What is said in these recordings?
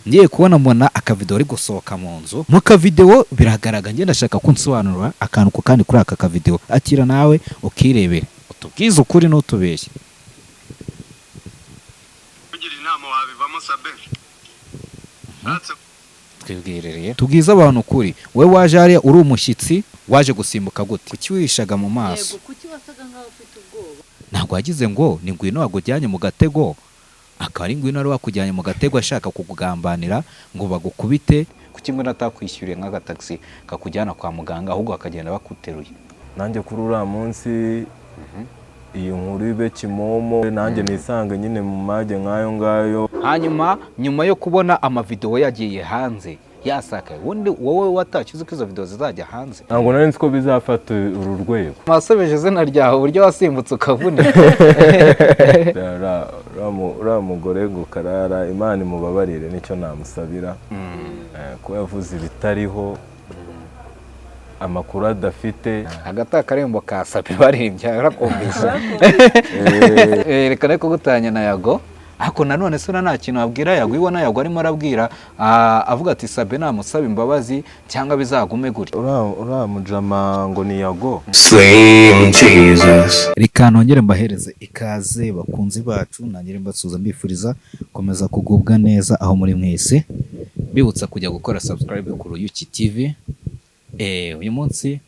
ngiye kubona mbona akavideo ari gusohoka mu nzu. Mu kavideo biragaragara, ngenda ndashaka kunsobanura akantu ko kandi kuri aka kavideo. Akira nawe ukirebere utubwize ukuri n'utubeshye. Kugira inama wabivamo Sabe. Twibwirereye tubwize abantu ukuri. We waje hariya uri umushyitsi, waje gusimbuka gute? Kuki wishaga mu maso? Yego, kuki wasaga nkaho ufite ubwoba? Ntabwo wagize ngo ni ngwino wagujyanye mu gatego, akaba ari ngwino ari wakujyanye mu gatego ashaka kukugambanira ngo bagukubite. Kuki ngwino atakwishyuriye nk'agataxi kakujyana kwa muganga, ahubwo akagenda bakuteruye? Nanjye kuri uriya munsi iyi nkuru ibe kimomo, nanjye nisanga nyine mu mage nk'ayo ngayo. Hanyuma nyuma yo kubona amavideo yagiye hanze yasakaye, wundi wowe watakize ko izo video zizajya hanze? Ntabwo nari nzi ko bizafata uru rwego. Masobeje izina ryawe uburyo wasimbutse ukavunika. Uriya mugore ngo Karara, Imana imubabarire nicyo namusabira, ko yavuze ibitariho, amakuru adafite. Hagati akarembo ka Sabe baririmbye yarakumvise. Reka ko gutanya na Yago, ariko nanone se nta kintu abwira Yago, ibona Yago arimo arabwira avuga ati Sabe namusaba imbabazi cyangwa bizagume gutya. Uriya mujama ngo ni Yago. Slim Jesus. Reka nongere mbahereze ikaze bakunzi bacu, nangire mbasuza mbifuriza komeza kugubwa neza aho muri mwese, bibutsa kujya gukora subscribe ku Ruyuki TV. Uyu munsi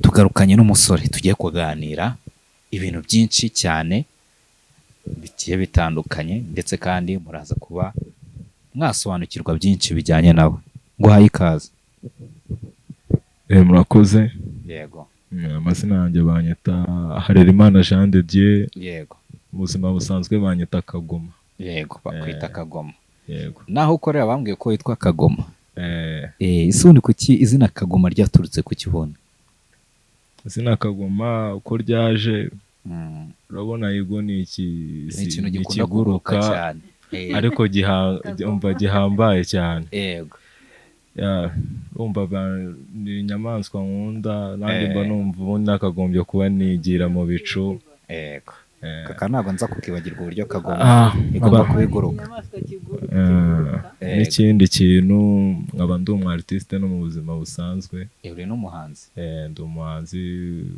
tugarukanye n'umusore tugiye kuganira ibintu byinshi cyane bigiye bitandukanye, ndetse kandi muraza kuba mwasobanukirwa byinshi bijyanye nawe. Nguhaye ikaze. Murakoze. Yego. Amazina yanjye banyita Harerimana Jean de Dieu. Yego. Mu buzima busanzwe banyita Kagoma. Yego, bakwita Kagoma. Yego. Naho ukorera bambwiye ko witwa Kagoma. Isundi kuki izina Kagoma ryaturutse ku kibona? Izina Kagoma uko ryaje, urabona yego ni ikintu gikunda kuguruka cyane, ariko gihambaye cyane. Yego. Urumva ni inyamaswa nkunda, nanjye mba numva ubundi nakagombye kuba nigira mu bicu. Yego. Kaka ntabwo nza kukibagirwa uburyo Kagoma igomba kubiguruka. N'ikindi kintu nkaba ndi umu artiste no mu buzima busanzwe. Uri n'umuhanzi? Ndi umuhanzi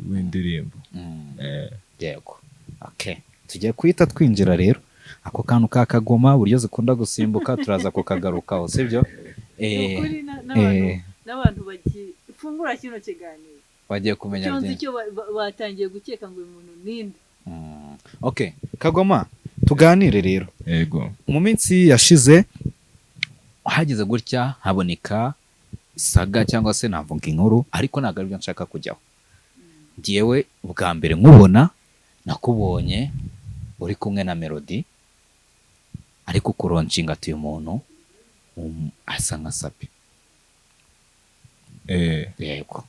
w'indirimbo. Yego. Okay. Tugiye kwita twinjira rero. Ako kantu ka Kagoma uburyo zikunda gusimbuka turaza kukagarukaho, sibyo? N'abantu bagifungura kino kiganiro bagiye kumenya byinshi. Cyo batangiye gukeka ngo uyu muntu ninde. Okay, Kagoma tuganire rero. Yego. Mu minsi yashize hagize gutya haboneka isaga cyangwa se navuga inkuru, ariko ntabwo aribyo nshaka kujyaho. Ngiyewe bwa mbere nkubona nakubonye uri kumwe na Melody, ariko kuronshinga ati uyu muntu asa nka Sabe. Yego.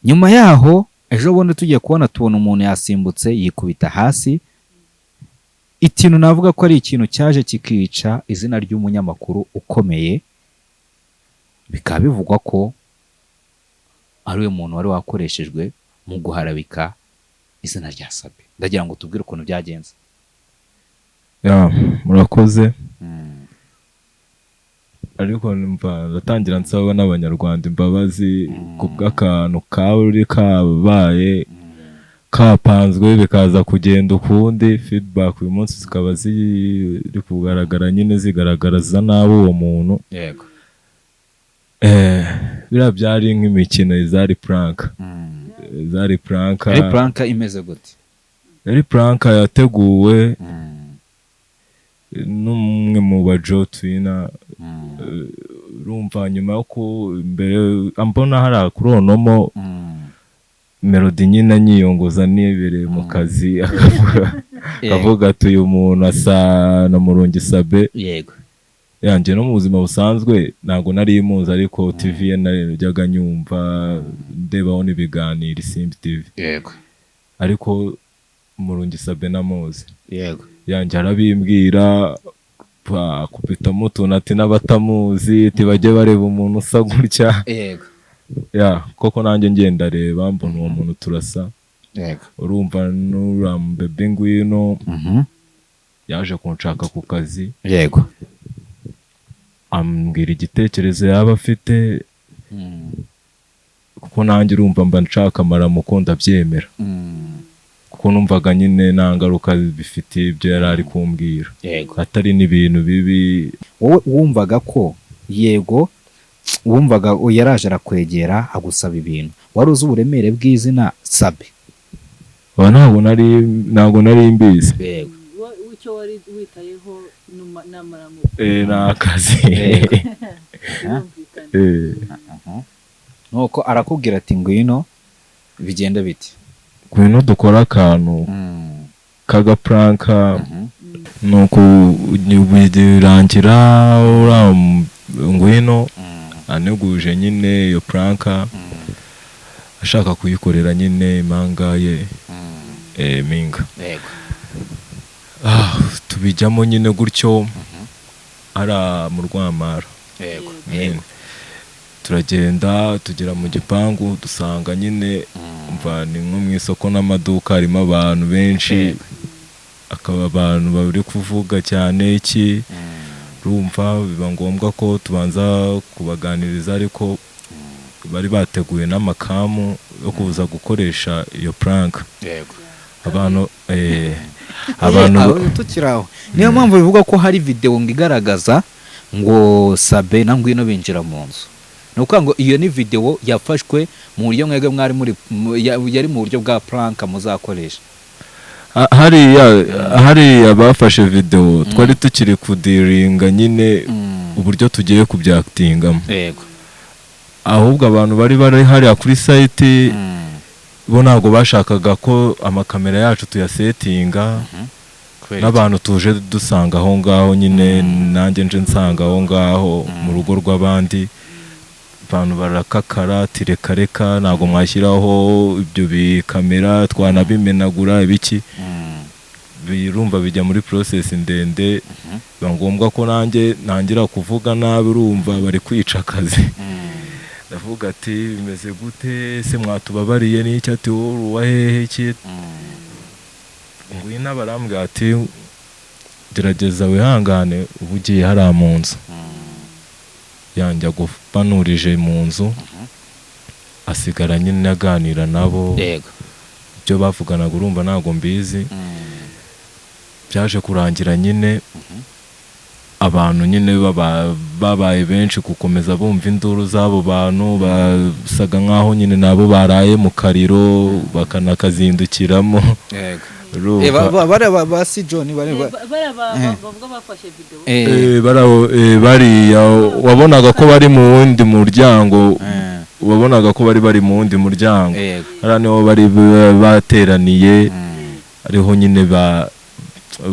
Nyuma yaho ejo bundi tugiye kubona tubona umuntu yasimbutse yikubita hasi. Ikintu navuga ko ari ikintu cyaje kikica izina ry'umunyamakuru ukomeye, bikaba bivugwa ko ari uyu muntu wari wakoreshejwe mu guharabika izina rya Sabe. Ndagira ngo tubwire ukuntu byagenze. Murakoze. Ariko ndatangira nsaba n'abanyarwanda imbabazi kubw'akantu kari kabaye kapanzwe bikaza kugenda ukundi. Feedback uyu munsi zikaba ziri kugaragara nyine zigaragaraza nabi uwo muntu. Yego. Biriya byari nk'imikino zari prank. Zari prank. Ari prank imeze gute? Yari prank yateguwe n'umwe mu bajo twina. Urumva nyuma yo ku mbere ambona hari kuronomo Melody nyine anyiyongoza nibereye mu kazi akavuga ati uyu muntu asa na Murungi Sabe. Yego. Yanjye no mu buzima busanzwe ntabwo nari imuzi, ariko TV najyaga nyumva ndebaho n'ibiganiro Isimbi TV. Yego. Ariko Murungi Sabe namuzi. Yego. Yanjye arabimbwira kupitamo utuntu ati n'abatamuzi ati bajye bareba umuntu usa gutya. Yego. Koko nanjye ngenda reba mbona uwo muntu turasa. Yego. Urumva n'uram bebe ngwino yaje kunshaka ku kazi. Yego. ambwira igitekerezo yaba afite kuko nanjye urumva mba nshaka amaramuko ndabyemera kuko numvaga nyine nta ngaruka bifitiye ibyo yari ari kumbwira atari n'ibintu bibi. wowe wumvaga ko yego wumvaga yaraje arakwegera agusaba ibintu wari uzi uburemere bw'izina Sabe? ntabwo nari mbizi. icyo wari witayeho n'amaramuko ni akazi. nuko arakubwira ati ngwino bigenda biti ngwino dukora akantu k'agapuranka nuko birangira ngwino aneguje nyine iyo puranka ashaka kuyikorera nyine impanga ye Mpinga. Tubijyamo nyine gutyo ara mu Rwamara. Turagenda tugera mu gipangu dusanga nyine umva ni nko mu isoko n'amaduka harimo abantu benshi akaba abantu bari kuvuga cyane iki rumva biba ngombwa ko tubanza kubaganiriza ariko bari bateguye n'amakamu yo kuza gukoresha iyo prank. Abantu tukiraho niyo mpamvu bivuga ko hari video ngigaragaza ngo Sabe na ngwino binjira mu nzu. Nuko ngo iyo ni video yafashwe mu buryo mwege mwari muri yari mu buryo bwa prank muzakoresha. Hariya bafashe video twari tukiri kudiringa nyine uburyo tugiye kubyactingamo. Ahubwo abantu bari hariya kuri site bo ntabwo bashakaga ko amakamera yacu tuyasetinga n'abantu tuje dusanga aho ngaho nyine nanjye nje nsanga aho ngaho mu rugo rw'abandi abantu barakakara tirekareka ntabwo mwashyiraho ibyo bikamera twanabimenagura ibiki birumva bijya muri process ndende biba ngombwa ko nanjye ntangira kuvuga nabi urumva bari kwica akazi. Ndavuga ati bimeze gute se mwatubabariye n'icyo ati wowe hehe iki ngwino barambwira ati gerageza wihangane ubugiye hari mu nzu yanjye gupanurije mu nzu asigara nyine aganira nabo ibyo bavuganaga urumva ntabwo mbizi byaje kurangira nyine abantu nyine babaye benshi gukomeza bumva induru z'abo bantu basaga nkaho nyine nabo baraye mu kariro bakanakazindukiramo. basi John bavuga bafashe video bariya wabonaga ko bari mu wundi muryango wabonaga ko bari mu wundi muryango hariya niho bari bateraniye ariho nyine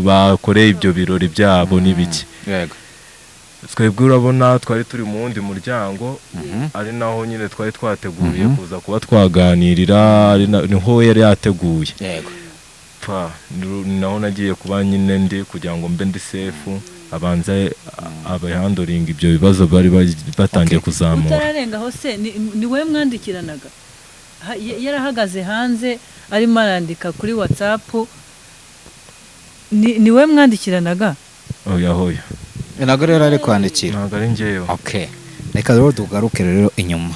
bakoreye ibyo birori byabo n'ibiki. Twebwe urabona twari turi mu wundi muryango ari naho nyine twari twateguye kuza kuba twaganirira niho yari yateguye naho nagiye kuba nyine ndi kugira ngo mbe ndi safe abanze abahandoringa ibyo bibazo bari batangiye kuzamura. Utararengaho se ni wowe mwandikiranaga yarahagaze hanze arimo arandika kuri WhatsApp ni wowe mwandikiranaga? Hoya ntabwo rero ari kwandikira ntabwo ari njyewe. Reka rero tugaruke rero inyuma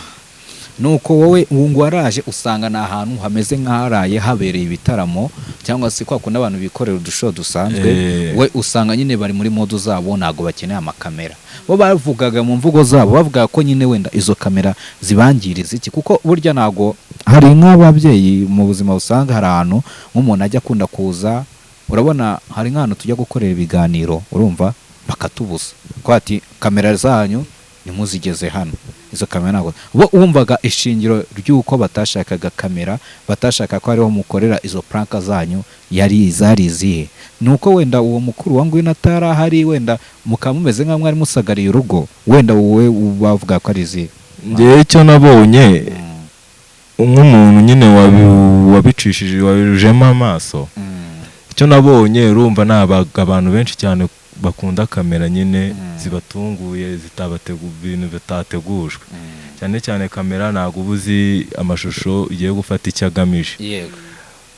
nuko wowe ngo waraje usanga ni ahantu hameze nk'aharaye habereye ibitaramo cyangwa se kwa kundi abantu bikorera udushow dusanzwe we usanga nyine bari muri modo zabo ntabwo bakeneye amakamera. Bo bavugaga mu mvugo zabo bavuga ko nyine wenda izo kamera zibangiriza iki kuko burya ntabwo hari nk'ababyeyi mu buzima usanga hari ahantu nk'umuntu ajya akunda kuza urabona hari nk'ahantu tujya gukorera ibiganiro urumva bakatubuza ko ati kamera zanyu nimuzigeze hano izo kamera ntabwo bo wumvaga ishingiro ry'uko batashakaga kamera batashaka ko ariho mukorera izo prank zanyu yari izihe nuko wenda uwo mukuru wa ngwino atarahari wenda mukamumeze nka mwari musagariye urugo wenda wowe bavuga ko ari izihe? Njye icyo nabonye nk'umuntu nyine wabicishije wabijemo amaso icyo nabonye urumva nabaga abantu benshi cyane bakunda kamera nyine zibatunguye ibintu bitategujwe cyane cyane kamera ntabwo ubuzi amashusho igiye gufata icyo agamije.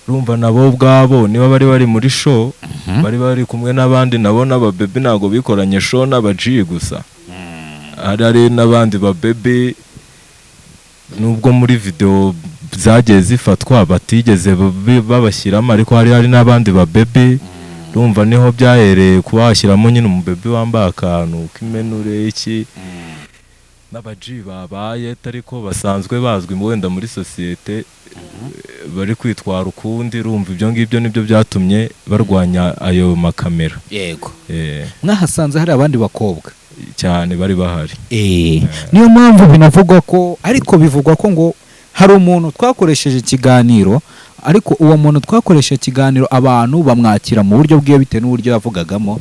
Urumva nabo ubwabo niba bari muri show bari kumwe n'abandi nabo n'ababebe ntabwo bikoranye show n'abaji gusa hari n'abandi ba bebe nubwo muri video zagiye zifatwa batigeze babashyiramo, ariko hari n'abandi ba bebe urumva niho byahereye kuba washyiramo nyine umubebe wambaye akantu k'imenure iki n'abaji babaye ariko basanzwe bazwi wenda muri sosiyete bari kwitwara ukundi, urumva ibyo ngibyo nibyo byatumye barwanya ayo makamera. Yego. Mwahasanze hari abandi bakobwa cyane bari bahari. Niyo mpamvu binavugwa ko, ariko bivugwa ko ngo hari umuntu twakoresheje ikiganiro, ariko uwo muntu twakoresheje ikiganiro abantu bamwakira mu buryo bwiwe bitewe n'uburyo yavugagamo.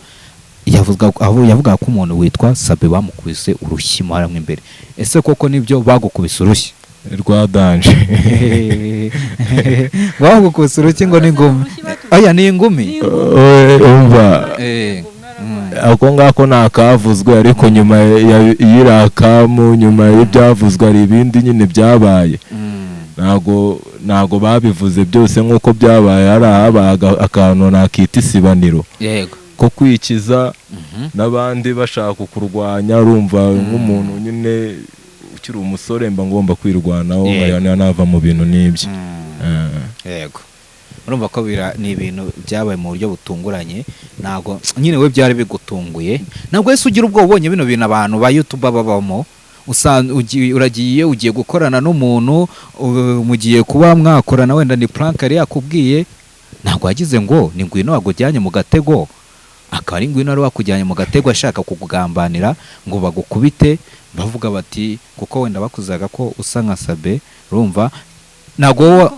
Yavugaga ko umuntu witwa Sabe bamukubise urushyi maramwe imbere. Ese koko nibyo bagukubise urushyi? Rwa danje. Bagukubise urushyi ngo ni ingumi? Aya ni ingumi. Umva. Ako ngako nakavuzwe, ariko nyuma y'irakamu, nyuma y'ibyavuzwe ari ibindi nyine byabaye. Nago babivuze byose nk'uko byabaye, hari ahabaga akantu nakita isibaniro. Yego. Ko kwikiza n'abandi bashaka kurwanya, urumva nk'umuntu nyine ukiri umusore mba ngomba kwirwanaho nava mu bintu n'ibyo. Yego. Urumva ko ni ibintu byabaye mu buryo butunguranye, ntago nyine we byari bigutunguye. Ntabwo wese ugira ubwo ubonye bino bintu abantu ba YouTube babamo, uragiye ugiye gukorana n'umuntu, mugiye kuba mwakorana, wenda ni prank yari yakubwiye, ntabwo wagize ngo ni ngwino wagujyanye mu gatego, akaba ari ngwino ari wakujyanye mu gatego ashaka kukugambanira ngo bagukubite, bavuga bati kuko wenda bakuzaga ko usa nka Sabe, urumva ntabwo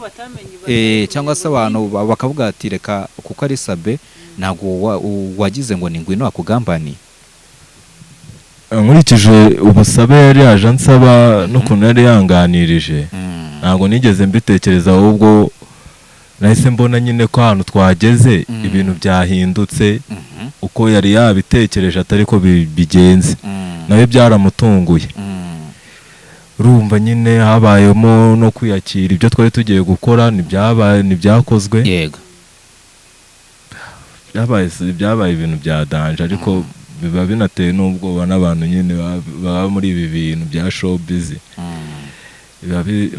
cyangwa se abantu bakavuga ati reka kuko ari Sabe ntabwo wagize ngo ni ngwino wakugambaniye. Nkurikije ubusabe yari yaje ansaba n'ukuntu yari yanganirije, ntabwo nigeze mbitekereza, ahubwo nahise mbona nyine ko ahantu twageze ibintu byahindutse uko yari yabitekereje atari ko bigenze, nawe byaramutunguye. Urumva nyine habayemo no kwiyakira ibyo twari tugiye gukora, ntibyakozwe. Yego. Byabaye ibintu bya danje, ariko biba binateye n'ubwoba n'abantu nyine baba muri ibi bintu bya showbiz.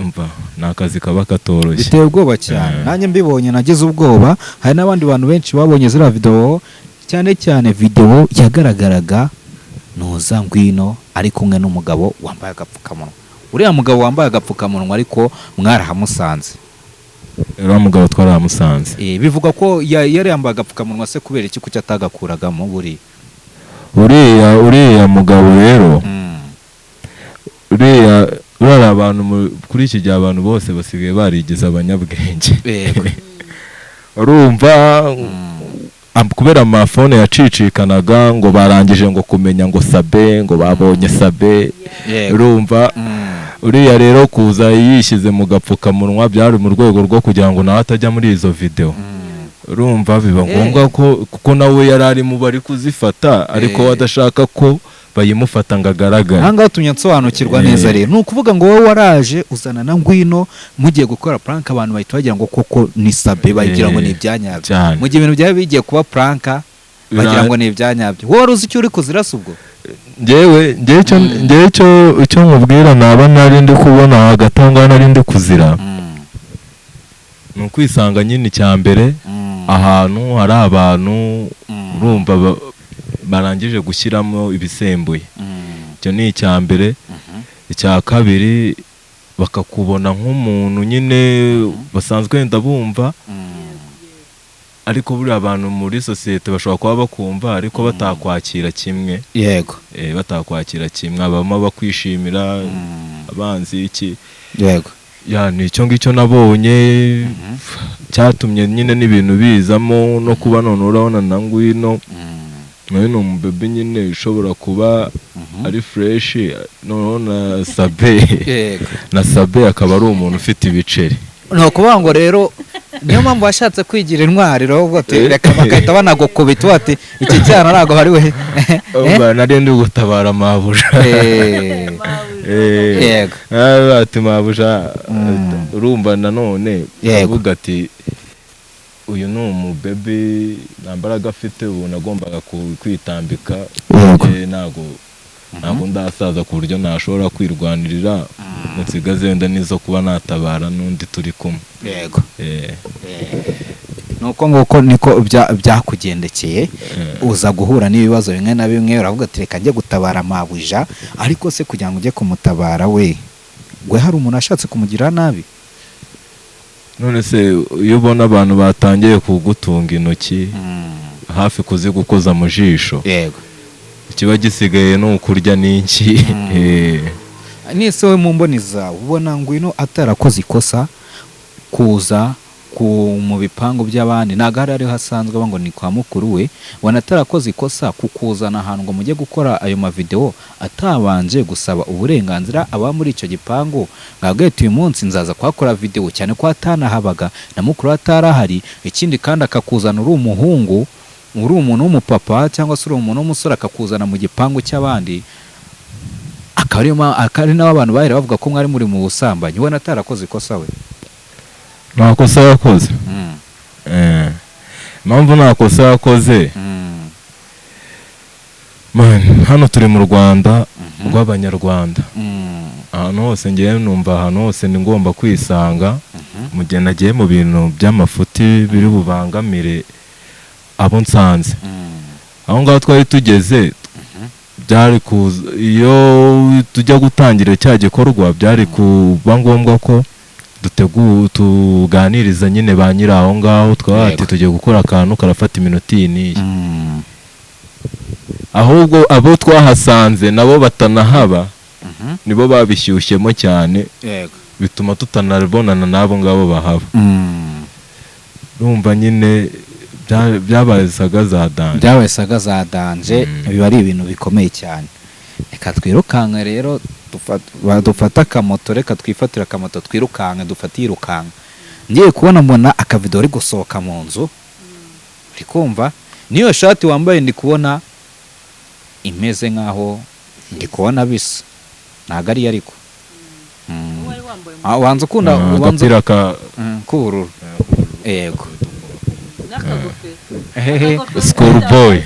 Umva ni akazi kaba katoroshye, biteye ubwoba cyane. Nanjye mbibonye nagize ubwoba. Hari n'abandi bantu benshi babonye ziriya video, cyane cyane video yagaragaraga Noza Ngwino ari kumwe n'umugabo wambaye agapfukamunwa. Uriya mugabo wambaye agapfukamunwa ariko mwarahamusanze. Uriya mugabo twarahamusanze. Bivuga ko yari yambaye agapfukamunwa, se kubera iki kuki atagakuragamo buri? Uriya mugabo rero, uriya abantu kuri iki gihe abantu bose basigaye barigize abanyabwenge. Yego. Urumva kubera amafone yacicikanaga ngo barangije ngo kumenya ngo Sabe, ngo babonye Sabe. Urumva uriya rero kuza yishyize mu gapfukamunwa byari mu rwego rwo kugira ngo nawe atajya muri izo video. Urumva biba ngombwa ko kuko nawe yari ari mu bari kuzifata, ariko adashaka ko bayimufata ngo agaragare. Nanga tumye nsobanukirwa neza rero. Ni ukuvuga ngo wowe waraje uzana na Ngwino mugiye gukora prank, abantu bahita bagira ngo koko ni Sabe, bagira ngo ni ibyanyabyo. Mu gihe ibintu byawe bigiye kuba prank bagira ngo ni ibyanyabyo. Wowe uzi icyo uri kuzirasa ubwo? Ngewe icyo nkubwira naba nari ndi kubona hagati aho ngaho nari ndi kuzira. Ni ukwisanga nyine icya mbere ahantu hari abantu urumva barangije gushyiramo ibisembuye. Icyo ni icya mbere. Icya kabiri bakakubona nk'umuntu nyine basanzwe wenda bumva, ariko buriya abantu muri sosiyete bashobora kuba bakumva ariko batakwakira kimwe. Yego. Batakwakira kimwe, abamo bakwishimira abanzi iki. Yego. Ni icyo ngicyo nabonye cyatumye nyine n'ibintu bizamo no kuba none urabona na Ngwino nawe ni umubebe nyine ushobora kuba ari fresh, noneho na Sabe akaba ari umuntu ufite ibiceri. No kuvuga ngo rero niyo mpamvu washatse kwigira intwari rero reka bagahita banagukubita bati iki cyana ntago bari we. Nari ndi gutabara mabuja. Yego. Ati mabuja urumva nanone avuga ati uyu ni umubebe nta mbaraga afite, ubu nagombaga kwitambika, ntago ntabwo ndasaza ku buryo nashobora kwirwanirira nsigaze wenda nizo kuba natabara n'undi turi kumwe. yego nuko nguko niko byakugendekeye uza guhura n'ibibazo bimwe na bimwe uravuga ati reka njye gutabara mabuja, ariko se kugira ngo ujye kumutabara we hari umuntu ashatse kumugira nabi? none se iyo ubona abantu batangiye kugutunga intoki hafi kuzigukoza mu jisho, yego ikiba gisigaye ni ukurya n'iki. nise we mu mboni zawe ubona ngwino atarakoze ikosa kuza mu bipangu by'abandi, ntabwo ariho hasanzwe ngo ni kwa mukuru we, ubona atarakoze ikosa kukuzana ahantu ngo mujye gukora ayo mavideo atabanje gusaba uburenganzira aba muri icyo gipangu, ntabwo uyu munsi nzaza kuhakora video, cyane ko atanahabaga na mukuru atarahari. Ikindi kandi akakuzana uri umuhungu, uri umuntu w'umupapa cyangwa se uri umuntu w'umusore, akakuzana mu gipangu cy'abandi, akari n'abo abantu bahera bavuga ko mwari muri mu busambanyi. ubona atarakoze ikosa we? nta kosa yakoze. Impamvu nta kosa yakoze, hano turi mu Rwanda rw'Abanyarwanda. ahantu hose ngiye numva ahantu hose ni ngomba kwisanga mu gihe nagiye mu bintu by'amafuti biri bubangamire abo nsanze. aho ngaho twari tugeze byari iyo tujya gutangira cya gikorwa byari kuba ngombwa ko tuganiriza nyine ba nyiri aho ngaho, twati tugiye gukora akantu karafata iminota iyi. ahubwo abo twahasanze nabo batanahaba nibo babishyushyemo cyane, bituma tutanabonana n'abo ngabo bahaba. Urumva nyine byabaye saga za danje, biba ari ibintu bikomeye cyane. Reka twirukanka rero, dufata akamoto, reka twifatira akamoto twirukanka, dufata yirukanka. Ngiye kubona mbona akavido ari gusohoka mu nzu, uri kumva niyo shati wambaye ndi kubona imeze nkaho ndi kubona bisa, ntago ari ariko wanze ukunda agapira k'ubururu. yego school boy.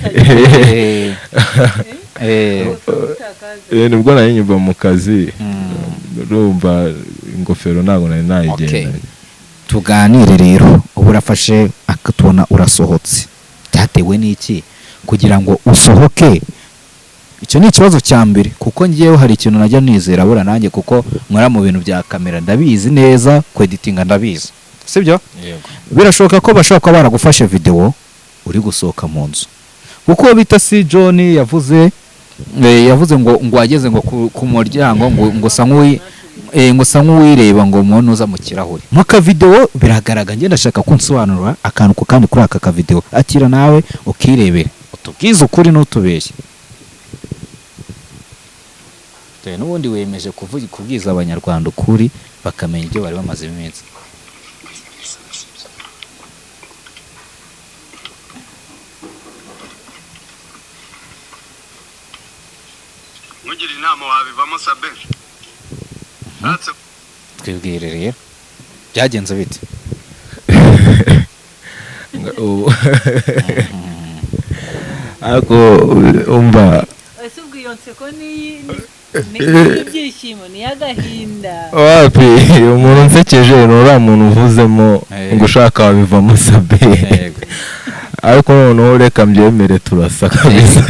nibwo nari nyumva mu kazi, urumva ingofero ntabwo nari nayigenda. tuganire rero, ubu urafashe akatubona urasohotse, byatewe n'iki kugira ngo usohoke? Icyo ni ikibazo cya mbere, kuko ngiyeho hari ikintu najya nizera bura nanjye, kuko nkora mu bintu bya kamera ndabizi neza, kweditinga ndabizi, sibyo? birashoboka ko bashobora kuba baragufashe video uri gusohoka mu nzu, kuko bita si John yavuze ngo wageze ngo ku muryango ngo sa nk'uwireba ngo umuntu uza mu kirahure mu kavideo. biragaragara, ngenda ndashaka kunsobanurira akantu ko kandi kuri aka kavideo, akira nawe ukirebera utubwize ukuri n'utubeshye. n'ubundi wemeje kubwiza abanyarwanda ukuri bakamenya ibyo bari bamaze iminsi. mugira inama wabivamo Sabe? twibwire rero byagenze bite? ariko umva ibyishimo ni y'agahinda. wapi umuntu nsekeje uriya muntu uvuzemo ngo ushaka wabivamo Sabe. ariko noneho reka mbyemere turasa kabisa.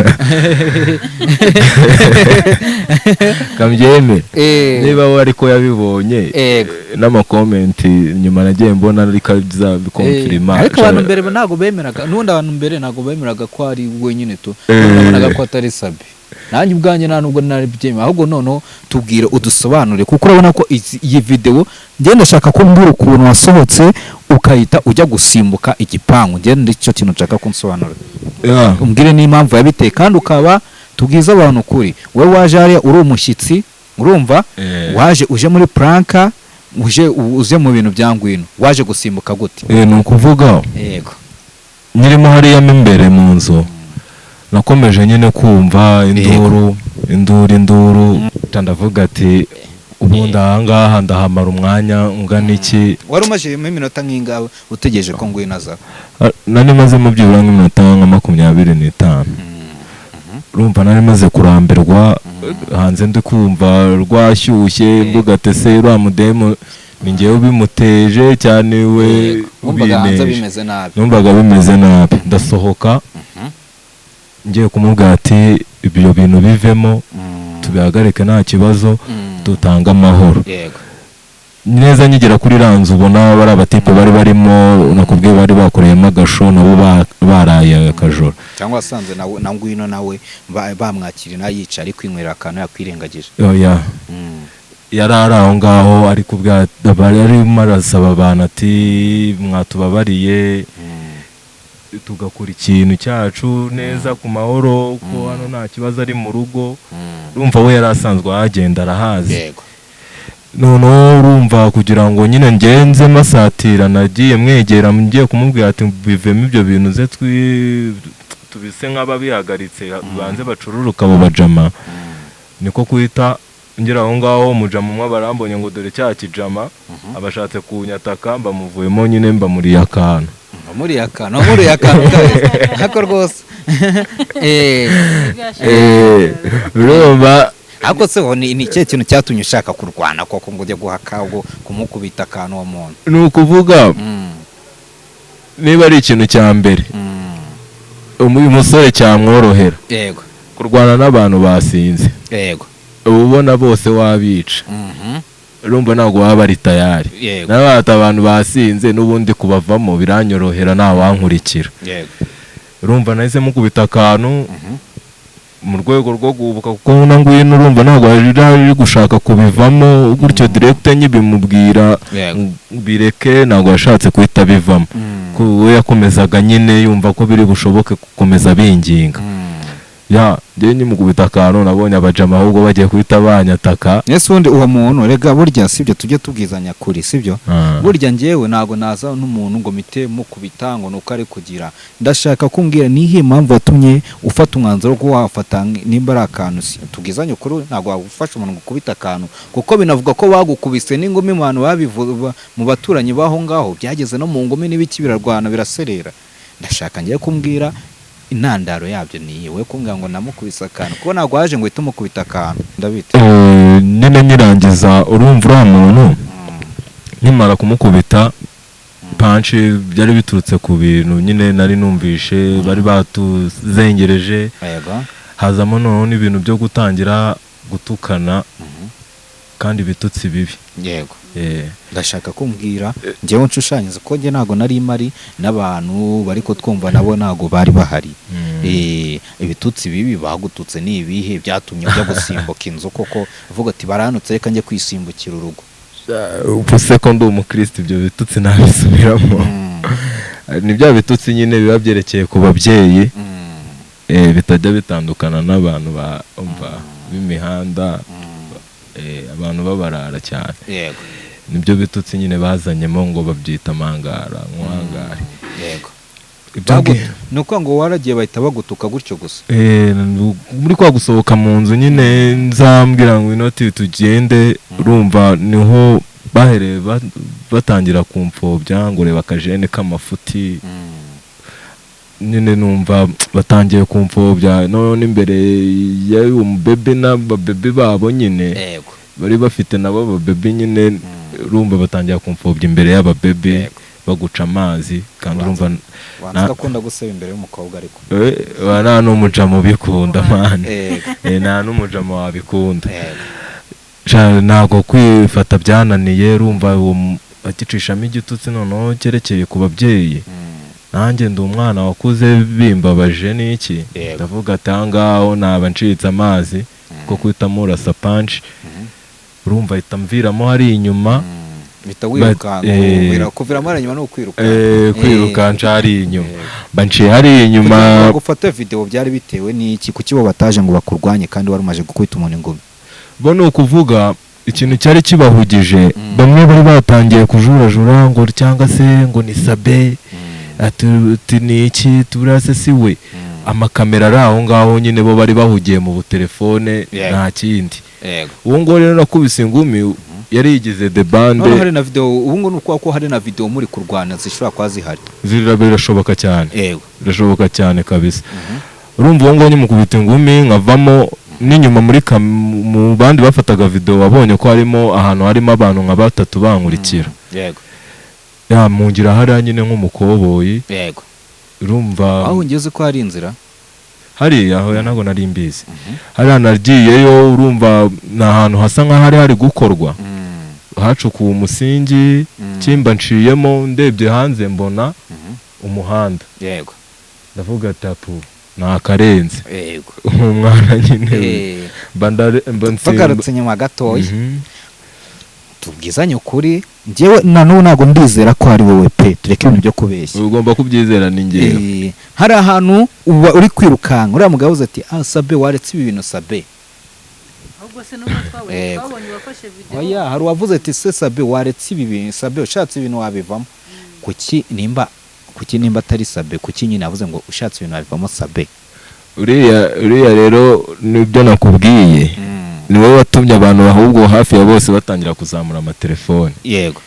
kambyemere niba we ariko yabibonye n'amakomenti nyuma nagiye mbona ariko bizabikonfirima. ariko abantu mbere ntabwo bemeraga, n'ubundi abantu mbere ntabwo bemeraga ko ari wenyine tu, babonaga ko atari Sabe. nanjye ubwanjye nta nubwo narabyemeye, ahubwo noneho tubwire udusobanure, kuko urabona ko iyi video ngenda ndashaka ko mbura ukuntu wasohotse ukahita ujya gusimbuka igipangu. ngenda icyo kintu nshaka kunsobanura, umbwire n'impamvu yabiteye, kandi ukaba tubwiza abantu kuri we waje hariya uri umushyitsi, urumva waje uje muri pranka, uje mu bintu bya ngwino, waje gusimbuka gute? ni ukuvuga yego nyirimo hariya mo imbere mu nzu nakomeje nyine kumva induru ndavuga ati ubundi ahangaha ndahamara umwanya ungana iki. wari umajemo iminota nk'ingawe utegereje ko ngwino aza? nari mazemo byibura nk'iminota nka 25. urumva nari maze kurambirwa hanze ndi kumva rwashyushye mvuga ati se uriya mudemu ni njyewe ubimuteje cyane we wumvaga hanze bimeze nabi numvaga bimeze nabi ndasohoka ngiye kumubwira ati ibyo bintu bivemo tubihagarike nta kibazo dutanga amahoro yego neza nyigera kuri ranzu ubona bari abatipe bari barimo nakubwiye bari bakoreyemo agasho nabo baraye akajoro cyangwa asanze na ngwino nawe bamwakira nayica ari kwinywera akantu yakwirengagije oya yari ari aho ngaho ariko bari arimo arasaba abantu ati mwatubabariye tugakora ikintu cyacu neza ku mahoro ko hano nta kibazo ari mu rugo urumva we yari asanzwe ahagenda arahazi yego noneho urumva kugira ngo nyine ngenze masatira nagiye mwegera ngiye kumubwira ati bivemo ibyo bintu ze tubise nk'ababihagaritse banze bacururuka abo bajama niko kuhita ngera aho ngaho umujama umwe barambonye ngo dore cya kijama abashatse kunyataka mbamuvuyemo nyine mbamuriye akantu hako rwose urumva ariko se ni cye kintu cyatumye ushaka kurwana koko ngo ujye guhaka ubwo kumukubita akantu uwo muntu ni ukuvuga niba ari ikintu cya mbere uyu musore cyamworohera yego kurwana n'abantu basinze yego uba ubona bose wabica urumva ntabwo waba ari tayari n'abata abantu basinze n'ubundi kubavamo biranyorohera nta wankurikira urumva nahise mukubita akantu mu rwego rwo gubuka kuko ngwino urumva ntabwo ari gushaka kubivamo gutyo direkte nyibimubwira bireke ntabwo yashatse kuhita bivamo we yakomezaga nyine yumva ko biri bushoboke gukomeza binginga njye nyimukubita akantu nabonye abajama ahubwo bagiye kuhita banyataka ese ubundi uwo muntu rega burya sibyo tujye tubwizanya kuri sibyo burya njyewe ntabwo naza n'umuntu ngo mite mukubita ngo nuko ari kugira ndashaka kumbwira nihe mpamvu yatumye ufata umwanzuro wo wafata nimba ari akantu tubwizanye kuri ntabwo wafasha umuntu ngo ukubita akantu kuko binavuga ko bagukubise n'ingumi mu bantu babivuga mu baturanyi baho ngaho byageze no mu ngumi n'ibiki birarwana biraserera ndashaka ngiye kumbwira intandaro yabyo ni we kumbwira ngo namukubise akantu kuko ntabwo waje ngo uhite umukubita akantu ndabite nyine nyirangiza urumva uriya muntu nkimara kumukubita panshi byari biturutse ku bintu nyine nari numvishe bari batuzengereje hazamo noneho n'ibintu byo gutangira gutukana kandi bitutsi bibi yego ndashaka kumbwira njyewe nshushanyiriza ko njye ntabwo nari mari n'abantu bari ko twumva nabo ntabwo bari bahari ibitutsi bibi bagututse ni ibihe byatumye ujya gusimbuka inzu koko uvuga ati baranutse reka njye kwisimbukira urugo ubuse ko ndi umukristo ibyo bitutsi ntabisubiramo ni bya bitutsi nyine biba byerekeye ku babyeyi bitajya bitandukana n'abantu b'imihanda abantu babarara cyane yego nibyo bitutsi nyine bazanyemo ngo babyita amangara nk'uwangare yego ni uko ngo waragiye bahita bagutuka gutyo gusa muri kwa gusohoka mu nzu nyine nzambwira ngo inoti tugende urumva niho bahereye batangira kumpfobya ngo reba akajene k'amafuti nyine numva batangiye kumpfobya none imbere y'uwo mubebe n'ababebe babo nyine bari bafite nabo ababebe nyine urumva batangira kumpfobya imbere y'ababebe baguca amazi kandi urumva wanakunda guseba imbere y'umukobwa ariko nta n'umujama ubikunda mani nta n'umujama wabikunda ntabwo kwifata byananiye urumva agicishamo igitutsi noneho cyerekeye ku babyeyi nanjye ndi umwana wakuze bimbabaje n'iki ndavuga ati ahangaho naba ncitse amazi ko kuhita murasa panshi urumva ahita mviramo hari inyuma kuviramo hari inyuma ni ukwirukanca hari inyuma banciye hari inyuma gufata video byari bitewe n'iki kuki bo bataje ngo bakurwanye kandi wari umaze gukubita umuntu ingumi bo ni ukuvuga ikintu cyari kibahugije bamwe bari batangiye kujurajura ngo cyangwa se ngo ni sabe ati ni iki turase si we amakamera ari aho ngaho nyine bo bari bahugiye mu butelefone nta kindi uwo ngo rero nakubise ingumi yari yigize the band hari na video ubu ngo nuko ko hari na video muri kurwana zishobora kwa zihari birashoboka cyane birashoboka cyane kabisa urumva uwo ngo nyimukubita ingumi nkavamo n'inyuma muri mu bandi bafataga video wabonye ko harimo ahantu harimo abantu nka batatu bankurikira yego ya mungira hariya nyine nk'umukoboyi yego urumva aho ngeze ko hari inzira hari aho ntabwo nari mbizi hariya nagiyeyo urumva ni ahantu hasa nk'aho hari gukorwa hacukuwe umusingi kimba nciyemo ndebye hanze mbona umuhanda yego ndavuga tapu nakarenze yego umwana nyine bagarutse nyuma gatoya tubwizanye ukuri njyewe nanubu ntabwo ndizera ko ari wowe pe tureke ibintu byo kubeshya ugomba kubyizera ni njyewe hari ahantu uba uri kwirukanka uriya mugabo uzi ati sabe waretse ibi bintu sabe ahubwo se nubwo twabonye wafashe video oya hari uwavuze ati se sabe waretse ibi bintu sabe ushatse ibintu wabivamo kuki nimba atari sabe kuki nyine avuze ngo ushatse ibintu wabivamo sabe uriya rero nibyo nakubwiye ni wowe watumye abantu ahubwo hafi ya bose batangira kuzamura amatelefoni yego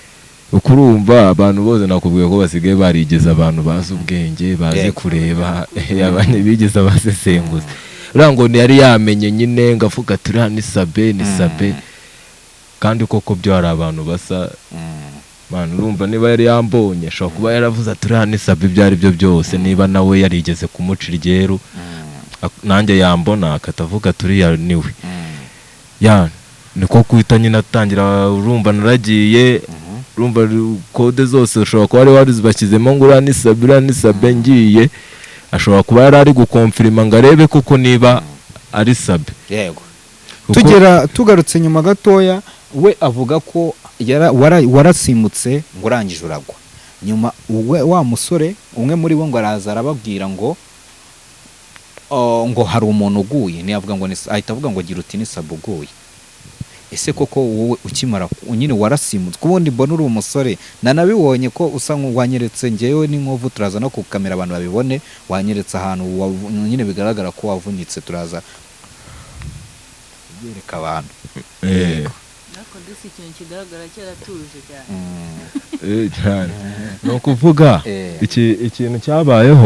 uko urumva abantu bose nakubwiye ko basigaye barigeze abantu bazi ubwenge bazi kureba abanye bigeze abasesenguza uriya ngo yari yamenye nyine ngavuga turiya ni sabe kandi koko byo hari abantu basa mwana urumva niba yari yambonye ashobora kuba yaravuze ati uriya ni sabe ibyo ari byo byose niba nawe yarigeze kumuca iryeru nanjye yambona akatavuga turiya niwe ya niko kuhita nyine atangira urumva naragiye urumva kode zose ushobora kuba wari warizibashyizemo ngo uriya ni sabe ngiye ashobora kuba yari ari gukonfirima ngo arebe kuko niba ari sabe yego tugarutse nyuma gatoya we avuga ko warasimbutse ngo urangije uragwa nyuma wa musore umwe muri bo ngo araza arababwira ngo hari umuntu uguye ntiyavuga ngo ahita avuga ngo gira uti ni sabe uguye ese koko wowe ukimara nyine warasimbutse ubundi mbona uri umusore nanabibonye ko usa nk'uwanyeretse ngewe n'inkovu turaza no ku kamera abantu babibone wanyeretse ahantu nyine bigaragara ko wavunitse turaza yereka abantu nako ndetse ikintu kigaragara cyaratuje cyane no kuvuga ikintu cyabayeho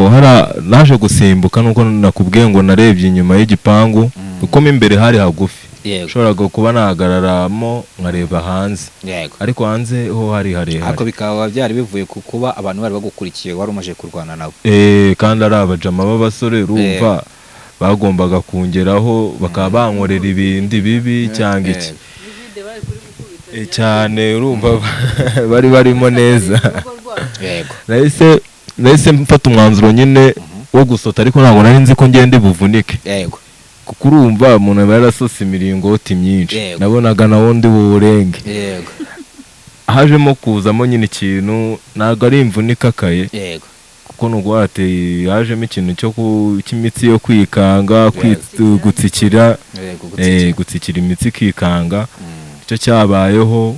naje gusimbuka nuko nakubwiye ngo narebye inyuma y'igipangu uko mo imbere hari hagufi ushobora kuba nahagararamo nkareba hanze ariko hanze ho hari harehare ariko bikaba byari bivuye ku kuba abantu bari bagukurikiye wari umaze kurwana nabo kandi ari abajama b'abasore urumva bagombaga kungeraho bakaba bankorera ibindi bibi cyangwa iki cyane urumva bari barimo neza nahise mfata umwanzuro nyine wo gusota ariko ntabwo nari nzi ko ngende buvunike kuko urumva umuntu aba yarasose imiringoti myinshi nabonaga na wundi buwurenge hajemo kuzamo nyine ikintu ntabwo ari imvune ikakaye kuko nubwo hajemo ikintu cy'imitsi yo kwikanga gutsikira imitsi ikikanga icyo cyabayeho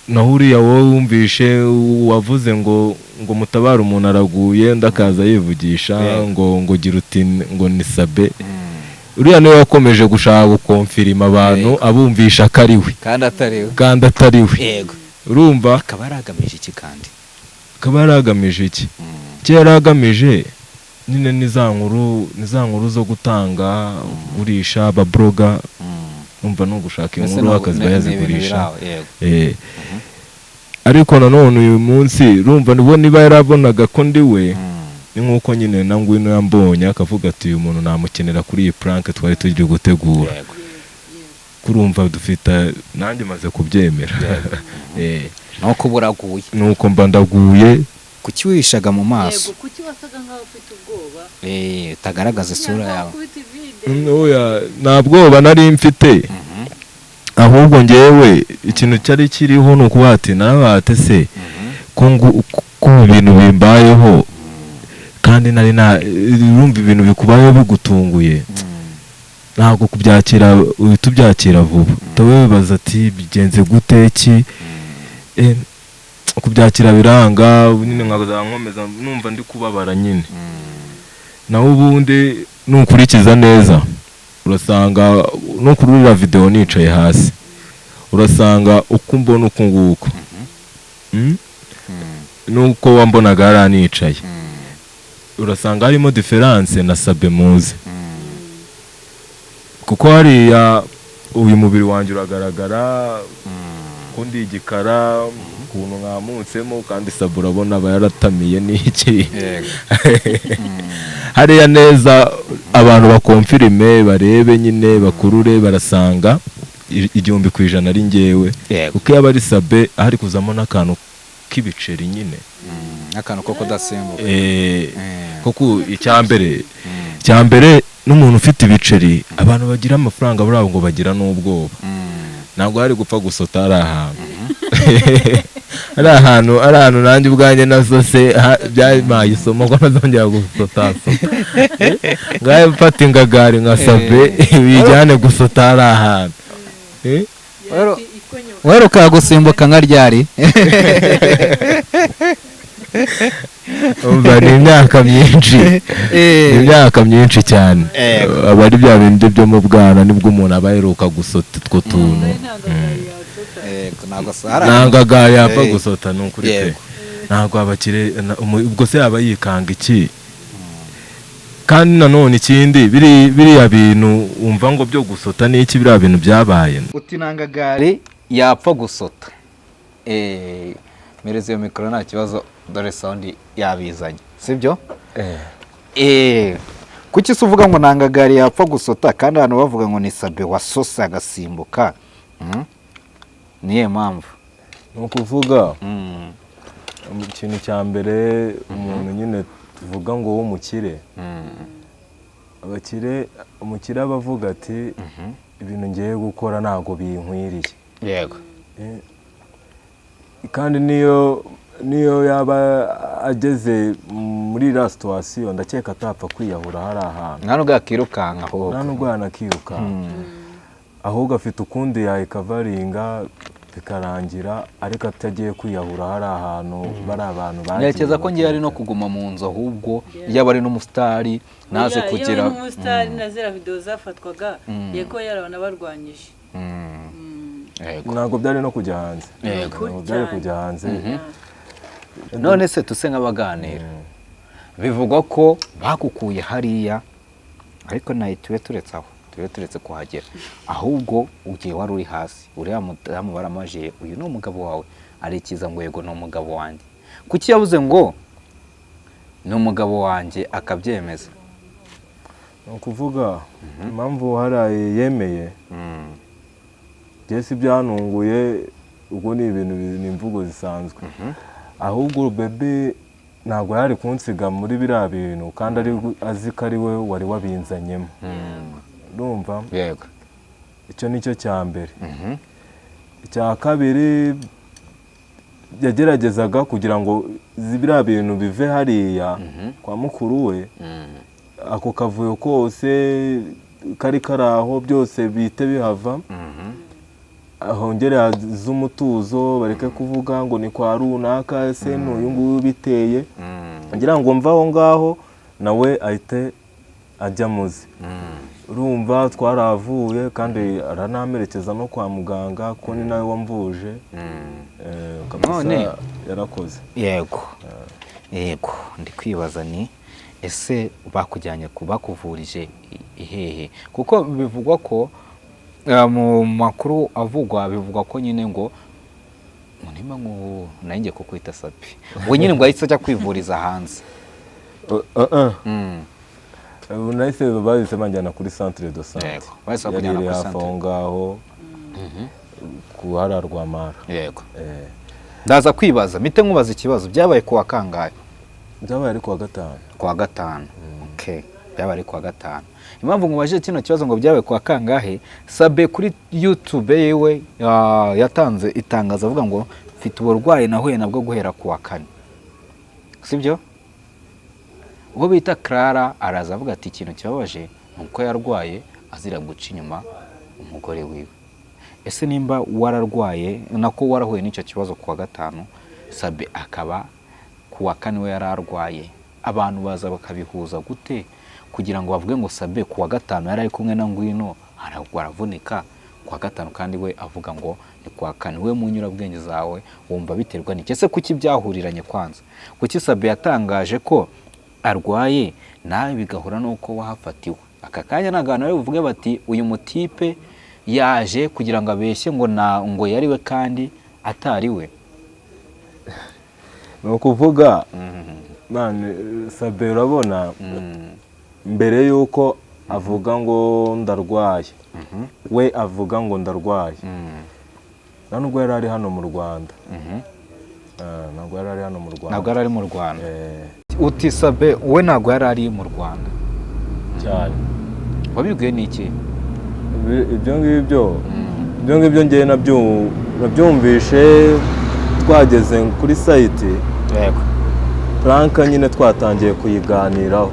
naho uriya wowe wumvishe wavuze ngo mutabare umuntu araguye ndakaza yivugisha ngo gira uti ngo ni sabe uriya niwe wakomeje gushaka gukonfirima abantu abumvisha ko ari we kandi atari we urumva akaba yaragamije iki kandi akaba yaragamije iki icyo yari agamije nyine ni za nkuru zo gutanga gurisha ababloga umva no gushaka inkuru akazi bayazigurisha ariko nanone uyu munsi urumva niba yarabonaga ko ndi we ni nk'uko nyine na ngwino yambonye akavuga ati uyu muntu namukenera kuri iyi prank twari turi gutegura kurumva dufite nanjye maze kubyemera nuko buraguye nuko mba ndaguye kuki wishaga mu maso kuki wasaga nkaho ufite ubwoba utagaragaza isura yawe nta bwoba nari mfite ahubwo ngewe ikintu cyari kiriho ni ukuba ati narabate se ko ibintu bimbayeho kandi urumva ibintu bikubayeho bigutunguye ntabwo kubyakira uhita ubyakira vuba utawe wibaza ati bigenze gute ki kubyakira biranga nyine nkomeza numva ndi kubabara nyine naho ubundi nukurikiza neza urasanga no kururira video nicaye hasi urasanga uko mbona uko nguko nuko wambonaga yaranicaye urasanga harimo difference na sabe muzi kuko hariya uyu mubiri wanjye uragaragara ko ndi igikara ukuntu nkamutsemo kandi Sabe urabona aba yaratamiye n'iki hariya neza abantu bakomfirime barebe nyine bakurure barasanga 100% ari njyewe kuko yaba ari Sabe ahari kuzamo n'akantu k'ibiceri nyine akantu ko kudasimbuka kuko icyambere n'umuntu ufite ibiceri abantu bagira amafaranga burabo ngo bagira n'ubwoba ntabwo hari gupfa gusota ari ahantu ari ahantu nanjye ubwanjye nazo se byabaye isomo ko nazongera gusota ngahe mfata ingagari nka Sabe bijyane gusota ari ahantu weruka gusimbuka nka ryari umva ni imyaka myinshi cyane aba ari bya bindi byo mu bwana nibwo umuntu aba aheruka gusota utwo tuntu ntabwo yapfa gusota ni ukuri pe ntabwo abakire ubwo se yaba yikanga iki kandi nanone ikindi biriya bintu wumva ngo byo gusota n'iki biriya bintu byabaye uti ntangagari yapfa gusota mereze iyo mikoro nta kibazo dore sound yabizanye sibyo kuki se uvuga ngo ntangagari yapfa gusota kandi abantu bavuga ngo ni Sabe wasose agasimbuka niye mpamvu ni ukuvuga ikintu cya mbere umuntu nyine tuvuga ngo w'umukire umukire aba avuga ati ibintu ngiye gukora ntabwo binkwiriye yego kandi niyo yaba ageze muri iriya situwasiyo ndakeka atapfa kwiyahura hari ahantu nta nubwo yakirukanka ahubwo nta nubwo yanakirukanka ahubwo afite ukundi yayikavaringa bikarangira ariko atagiye kwiyahura hari ahantu bari abantu bagiye ntekereza ko ngiye ari no kuguma mu nzu ahubwo yaba ari n'umusitari naze kugira iyo n'umusitari na ziriya videwo zafatwaga yego yarabona barwanyije ntabwo byari no kujya hanze ntabwo byari kujya hanze none se tuse nk'abaganira bivugwa ko bakukuye hariya ariko nayo tube turetse kuhagera ahubwo ugiye wari uri hasi uriya mudamu baramaje uyu ni umugabo wawe arikiza ngo yego ni umugabo wanjye kuki yabuze ngo ni umugabo wanjye akabyemeza ni ukuvuga impamvu haraye yemeye byese byanunguye ubwo ni ibintu ni imvugo zisanzwe ahubwo bebe ntabwo yari kunsiga muri biriya bintu kandi azi ko ari we wari wabinzanyemo urumva yego icyo ni cyo cya mbere icya kabiri yageragezaga kugira ngo biriya bintu bive hariya kwa mukuru we ako kavuyo kose kari aho byose bihite bihava hongere z'umutuzo bareke kuvuga ngo ni kwa runaka ese n'uyu nguyu biteye ngira ngo mva aho ngaho nawe ahite ajya muzi urumva twaravuye kandi aranamerekeza no kwa muganga ko ni nawe wamvuje kabisa yarakoze yego ndi kwibaza ni ese bakujyanye bakuvurije ihehe kuko bivugwa ko mu makuru avugwa bivugwa ko nyine ngo nimba ngo nanjye kukwita Sabe ngo nyine ngo ahise ajya kwivuriza hanze nahise bahise banjyana kuri centre de santé bahise bakujyana kuri centre aho ngaho ku hara Rwamara yego ndaza kwibaza mite nkubaza ikibazo byabaye kuwa kangahe byabaye ari kuwa gatanu okay byabaye ari kuwa gatanu impamvu ngubaje kino kibazo ngo byabaye kuwa kangahe Sabe kuri YouTube yewe yatanze itangazo avuga ngo mfite uburwayi nahuye nabwo guhera kuwa kane sibyo ubwo bita Clara araza avuga ati ikintu kibabaje nuko yarwaye azira guca inyuma umugore wiwe ese nimba wararwaye nako warahuye n'icyo kibazo kuwa gatanu Sabe akaba kuwa kane we yararwaye abantu baza bakabihuza gute kugira ngo bavuge ngo Sabe kuwa gatanu yari ari kumwe na Ngwino aravunika kuwa gatanu kandi we avuga ngo ni kuwa kane we mu nyurabwenge zawe wumva biterwa n'iki ese kuki byahuriranye kwanza kuki Sabe yatangaje ko arwaye nawe bigahura nuko wahafatiwe aka kanya nagana bari buvuge bati uyu mutipe yaje kugira ngo abeshye ngo yari we kandi atari we. ni ukuvuga Sabe urabona mbere yuko avuga ngo ndarwaye we avuga ngo ndarwaye nubwo yari ari hano mu Rwanda ntabwo yari ari hano mu Rwanda ntabwo yari ari mu Rwanda uti Sabe we ntabwo yari ari mu Rwanda cyane wabibwiwe n'iki ibyo ngibyo ngewe nabyumvishe twageze kuri site yego Franka nyine twatangiye kuyiganiraho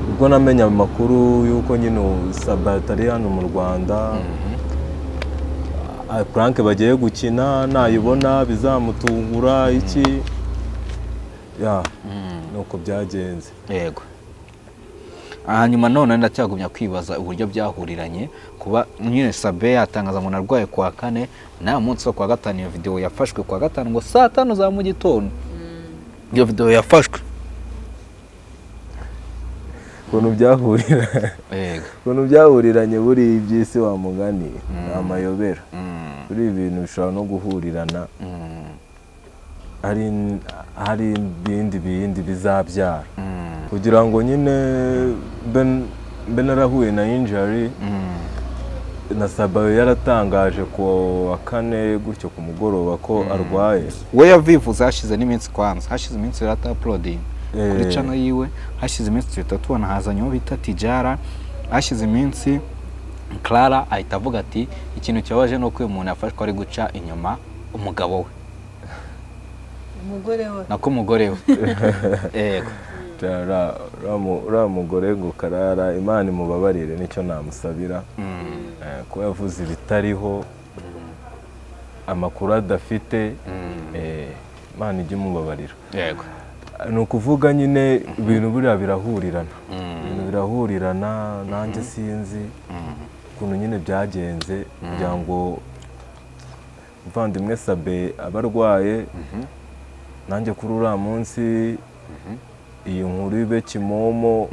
ubwo namenye amakuru yuko nyine Sabe atari hano mu Rwanda Frank bagiye gukina nayibona bizamutungura iki nuko byagenze yego. Hanyuma none ndacyagumya kwibaza uburyo byahuriranye kuba nyine Sabe yatangaza ngo narwaye kwa 4 na munsi wo kwa 5 iyo video yafashwe kwa 5 ngo saa 5 za mu gitondo iyo video yafashwe ukuntu byahuriranye buri iby'isi wa mugani amayobera kuri ibintu bishobora no guhurirana hari ibindi bizabyara kugira ngo nyine mbe narahuye na injury na Sabe yaratangaje ku wa 4 gutyo ku mugoroba ko arwaye we yavivuze hashize n'iminsi kwanza hashize iminsi yari uploading kuri channel yiwe hashize iminsi 3 tubona hazanyeho bita Tijara hashize iminsi Clara ahita avuga ati ikintu cyabaje no ko uyu muntu afashwe ari guca inyuma umugabo we umugore we yego uriya mugore ngo Karara Imana imubabarire nicyo namusabira ko yavuze ibitariho amakuru adafite Imana ijye imubabarira yego. ni ukuvuga nyine ibintu buriya birahurirana nanjye sinzi ukuntu nyine byagenze kugira ngo muvandimwe Sabe abarwaye nanjye kuri uriya munsi iyi nkuru ibe kimomo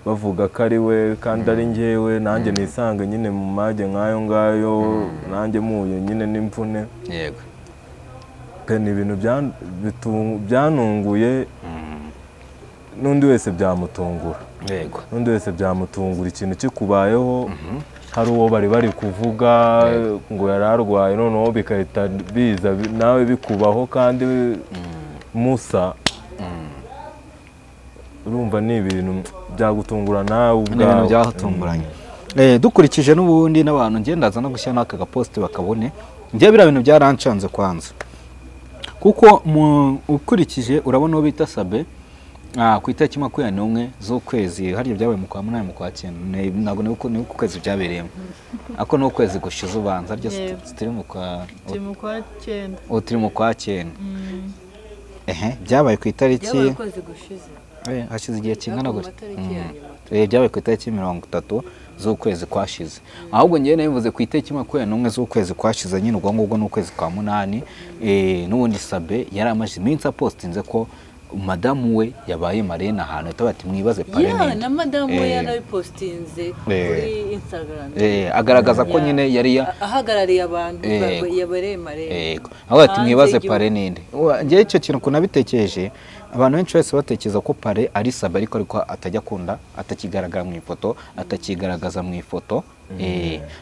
bavuga ko ari we kandi ari njyewe nanjye nisange nyine mu mage nk'ayo ngayo nanjye muye nyine n'imvune yego. ni ibintu byanunguye n'undi wese byamutungura yego. n'undi wese byamutungura ikintu kikubayeho hari uwo bari kuvuga ngo yararwaye noneho bikahita biza nawe bikubaho kandi musa urumva ni ibintu byagutungura nawe ubwawe ibintu byatunguranye dukurikije n'ubundi n'abantu ngendaza no gushyira n'aka gapost bakabone njye bira bintu byarancanze kwanza kuko ukurikije urabona uwo bita Sabe ku itariki 21 z'ukwezi hariya byabaye mu kwa 8 mu kwa 9 ntabwo ni ku kwezi byabereyemo ako no kwezi gushize ubanza ryo turi mu kwa 9 turi mu kwa 9 byabaye ku itariki hashize igihe kingana gutya byabaye ku itariki 30 z'ukwezi kwashize ahubwo ngiye nabivuze ku itariki 21 z'ukwezi kwashize nyine ubwo ngubwo n'ukwezi kwa 8 n'ubundi Sabe yari amaze iminsi apostinze ko madamu we yabaye marene ahantu tabati mwibaze parene na madamu we yarabipostinze kuri Instagram agaragaza ko nyine yari ahagarariye abantu yabareye marene aho ati mwibaze parene inde ngiye icyo kintu kunabitekereje abantu benshi bose batekereza ko pare ari Sabe ariko atajya kunda atakigaragara mu ifoto atakigaragaza mu ifoto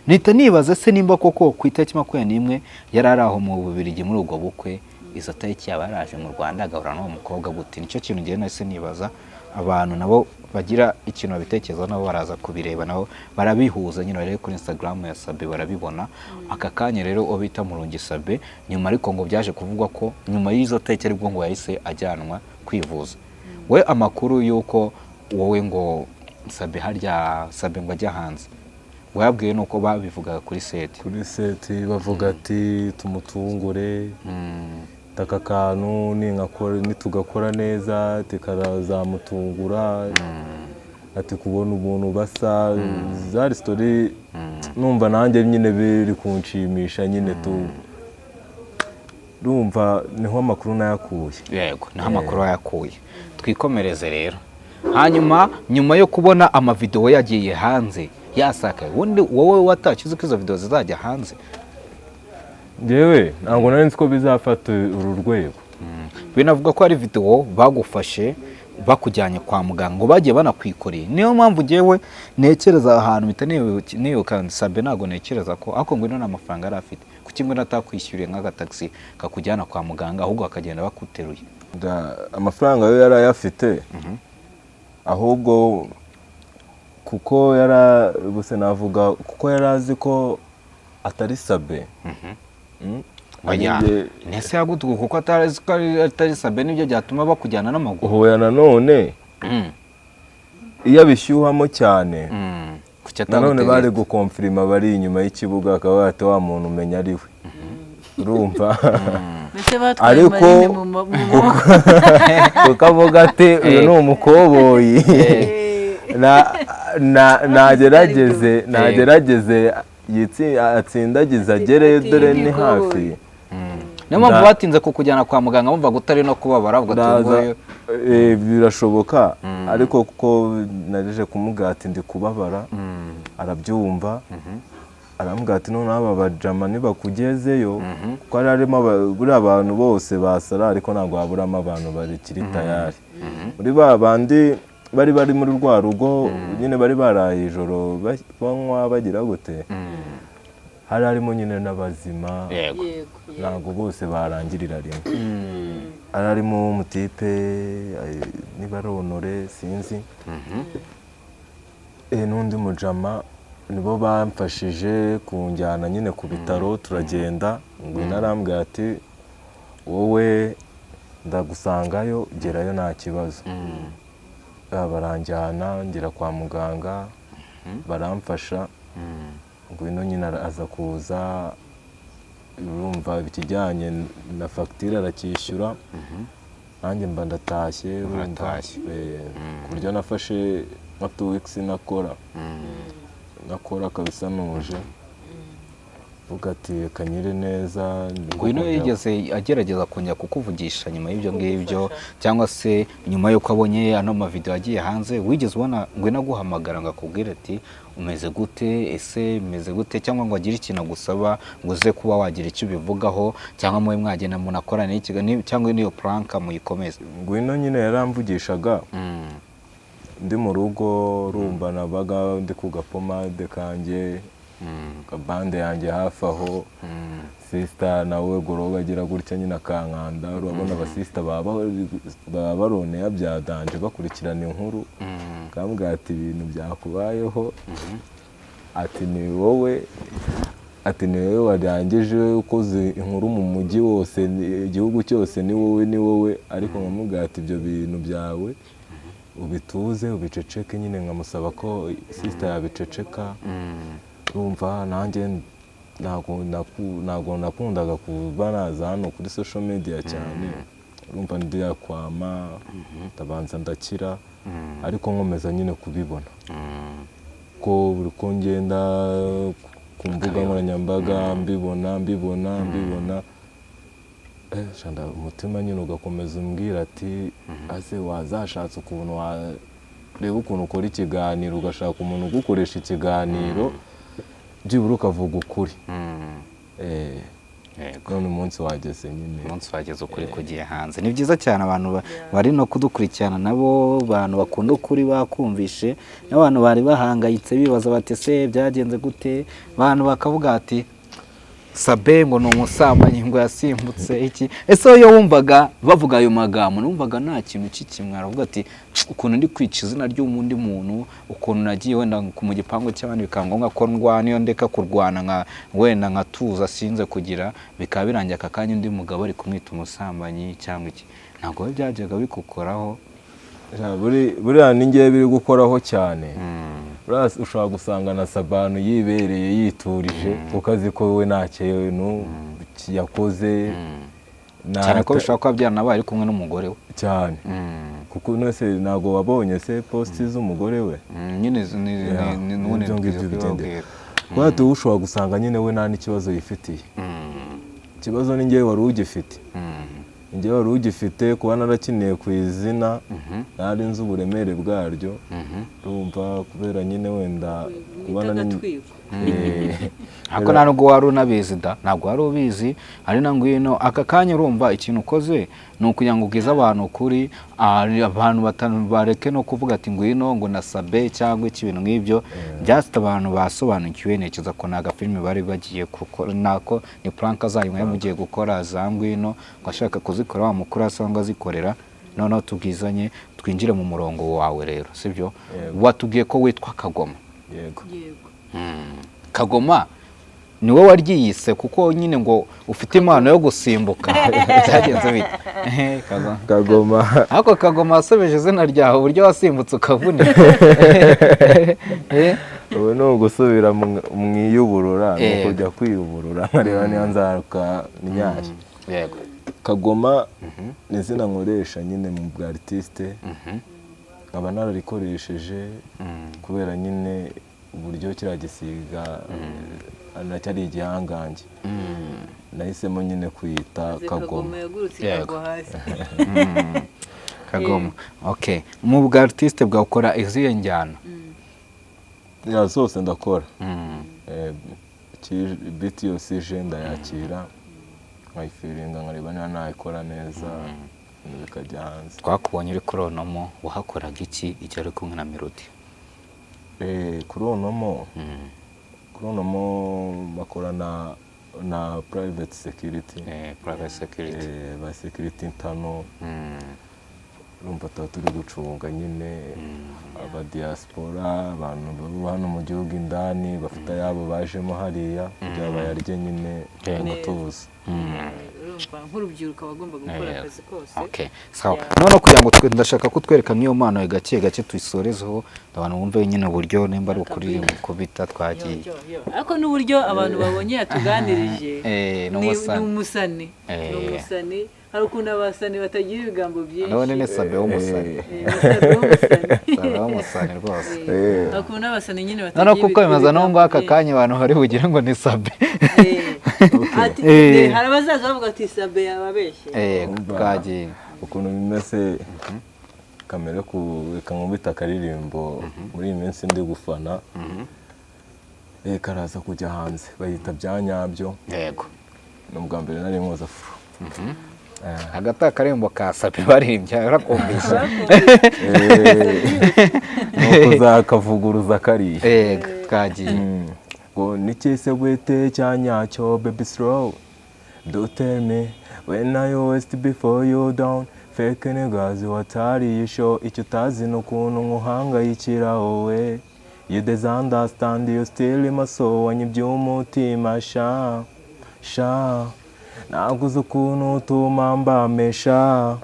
nita nibaza se nimba koko ku itariki 21 yari araho mu Bubiligi muri ubwo bukwe izo tariki yabaraje mu Rwanda agahura n'uwo mukobwa gute nicyo kintu ngiye nase nibaza abantu nabo bagira ikintu babitekerezaho nabo baraza kubireba nabo barabihuza nyine rero kuri Instagram ya Sabe barabibona aka kanya rero obita Murungi Sabe nyuma ariko ngo byaje kuvugwa ko nyuma y'izo tariki aribwo ngo yahise ajyanwa kwivuza we amakuru yuko wowe ngo Sabe harya Sabe ngo ajya hanze wabwiye nuko babivuga kuri set bavuga ati tumutungure taka kantu nitugakora neza tikazamutungura ati kubona umuntu basa zari story numva nanjye nyine biri kunshimisha nyine rumva niho amakuru nayakuye yego niho amakuru yakuye twikomereze rero hanyuma nyuma yo kubona amavideo yagiye hanze yasakaye, ubundi wowe watakize ko izo video zizajya hanze? Jewe ntabwo nari nzi ko bizafata uru rwego. Binavuga ko ari video bagufashe bakujyanye kwa muganga ngo bagiye banakwikoreye. Niyo mpamvu jewe nekereza ahantu niyo kandi Sabe ntago nekereza ko ako ngo ino n'amafaranga ari afite, kuki ngo natakwishyuriye nk'aga taxi kakujyana kwa muganga ahubwo akagenda bakuteruye. Amafaranga yo yarayafite, ahubwo kuko buse navuga kuko yarazi ko atari Sabe. Oya, nese yagutuka kuko atari Sabe nibyo byatuma bakujyana n'amaguru. Hoya nanone iyo bishyuhamo cyane, nanone bari gukonfirima bari inyuma y'ikibuga akaba bati wa muntu umenya ari we. Urumva? Ariko ukavuga ati uyu ni umukoboyi, nagerageze atsindagize agereyo dore ni hafi. Niyo mpamvu batinze kukujyana kwa muganga bumva gutari no kubabara ubwo birashoboka, ariko kuko naje kumubwira ati ndi kubabara arabyumva, arambwira ati none aba bajama nibakugezeyo kuko harimo buriya abantu bose basara, ariko ntabwo haburamo abantu barikiri tayari. Muri babandi bari muri rwa rugo nyine bari baraye ijoro banywa bagira gute, hari harimo nyine n'abazima, ntabwo bose barangirira rimwe. Hari harimo umutipe niba ari Honore sinzi, n'undi mujama, nibo bamfashije kunjyana nyine ku bitaro. Turagenda ngo narambwira ati wowe ndagusangayo, gerayo nta kibazo. Baranjyana ngera kwa muganga baramfasha, ngwino nyine aza kuza, urumva ikijyanye na fagitire arakishyura, nanjye mba ndatashye. Ku buryo nafashe nka 2 weeks nakora kabisa nuje, vuga ati kanyire neza. Ngwino yigeze agerageza kongera kukuvugisha nyuma y'ibyo ngibyo, cyangwa se nyuma yuko abonye ano mavideo agiye hanze, wigeze ubona Ngwino aguhamagara ngo akubwire ati umeze gute, ese umeze gute, cyangwa ngo agire ikintu agusaba ngo uze kuba wagira icyo ubivugaho, cyangwa muwe mwagenda munakorana n'ikiganiro cyangwa niyo prank muyikomeze? Ngwino nyine yaramvugishaga ndi mu rugo, rumva nabaga ndi ku gapomade kanjye, kabande yanjye hafi aho. Sister nawe goroba agira gutya nyine akankanda, urabona abasista baba baroneye byadanje bakurikirana inkuru, kambwira ati ibintu byakubayeho, ati ni wowe warangije ukoze inkuru mu mujyi wose, igihugu cyose ni wowe, ariko nkamubwira ati ibyo bintu byawe ubituze ubiceceke. Nyine nkamusaba ko sister yabiceceka. Urumva nanjye ntabwo nakundaga kuba naza hano kuri social media cyane, urumva ndiyakwama ndabanza ndakira, ariko nkomeza nyine kubibona ko buri ko ngenda ku mbuga nkoranyambaga mbibona shanda umutima nyine ugakomeza umbwira ati ase wazashatse ukuntu wareba ukuntu ukora ikiganiro, ugashaka umuntu ugukoresha ikiganiro byibura ukavuga ukuri. None umunsi wageze nyine, umunsi wageze ukuri kugiye hanze. Ni byiza cyane abantu bari no kudukurikirana nabo, abantu bakunda ukuri bakumvishe, n'abantu bari bahangayitse bibaza bati se byagenze gute, abantu bakavuga ati Sabe ngo ni umusambanyi ngo yasimbutse iki. Ese iyo wumvaga bavuga ayo magambo numvaga nta kintu cy'ikimwe, aravuga ati ukuntu ndi kwica izina ry'undi muntu, ukuntu nagiye wenda mu gipango cy'abandi bikangombwa ko ndwana, iyo ndeka kurwana nka wenda nkatuza sinze kugira, bikaba birangiye aka kanya undi mugabo ari kumwita umusambanyi cyangwa iki. Ntabwo byajyaga bikukoraho? Buriya ningiye biri gukoraho cyane. Ushobora gusanga na Sabanu yibereye yiturije, ukazi ko we nta kintu yakoze, cyane ko bishobora kuba byanabaye ari kumwe n'umugore we cyane. Kuko nese ntabwo wabonye se posti z'umugore we nyine n'ubundi bigendera kwa ushobora gusanga nyine we nta n'ikibazo yifitiye. Ikibazo ni ngewe wari ugifite. njye wari ugifite kuba narakiniye ku izina nari nzi uburemere bwaryo urumva kubera nyine wenda kubana ako nta nubwo wari unabizi da ntabwo wari ubizi ari na ngwino aka kanya urumva ikintu ukoze ni ukugira ngo ubwize abantu ukuri abantu bareke no kuvuga ati ngwino ngo na Sabe cyangwa ibintu nk'ibyo just abantu basobanukiwe ntekereza ko naga filime bari bagiye gukora nako ni prank zanyu mwe mugiye gukora za ngwino ngo ashaka kuzikora wa mukuru asanga zikorera noneho tubwizanye twinjire mu murongo wawe rero sibyo watubwiye ko witwa Kagoma yego Kagoma ni wowe waryiyise kuko nyine ngo ufite impano yo gusimbuka byagenze bite Kagoma ako Kagoma asobeje izina ryawe uburyo wasimbutse ukavunika ubu ni ugusubira mu iyuburura ni ukujya kwiyuburura nkareba niba nzaruka nyashya yego Kagoma ni izina nkoresha nyine mu bwa artiste nkaba nararikoresheje kubera nyine uburyo kiragisiga anacyari igihangange nahisemo nyine kwita Kagoma Kagoma okay mu bwa artiste bwa ukora iziye njyana ya zose ndakora beat yose je ndayakira nkayifiringa nkareba niba nayikora neza bikajya hanze twakubonye uri kuronomo wahakoraga iki igihe ari kumwe na Melody kuronomo bakorana na private security ba security intano urumva tuba turi gucunga nyine aba diaspora abantu baba hano mu gihugu indani bafite ayabo bajemo hariya kugira bayarye nyine umutuzo nk'urubyiruko bagomba gukora akazi kose okay sawa none kugira ngo ndashaka ko twereka niyo mpano ya gake tuyisorezeho abantu bumve nyine uburyo nimba ari ukuri kubita twagiye ariko n'uburyo abantu babonye yatuganirije ni umusani hari ukuntu abasani batagira ibigambo byinshi none ne Sabe w'umusani Sabe w'umusani rwose ukuntu abasani nyine batagira none kuko bimeze no ngo aka kanya abantu bari bugira ngo ni Sabe hari abazaza bavuga ati Sabe yababeshye twagiye ukuntu bimeze kamere kureka nkubita akaririmbo muri iyi minsi ndi gufana karaza kujya hanze bayita byanyabyo yego ni ubwa mbere nari nkoza furu hagati akarembo ka Sabe barimbya yarakumvise nuko zakavuguruza kariya yego twagiye ngo nikese wete cyanyacyo baby slow do tell me when I was before you down fake niggas what are you show icyo utazi n'ukuntu nkuhangayikira wowe you understand you still in my soul wanyibyumutima sha naguze ukuntu utuma mbamesha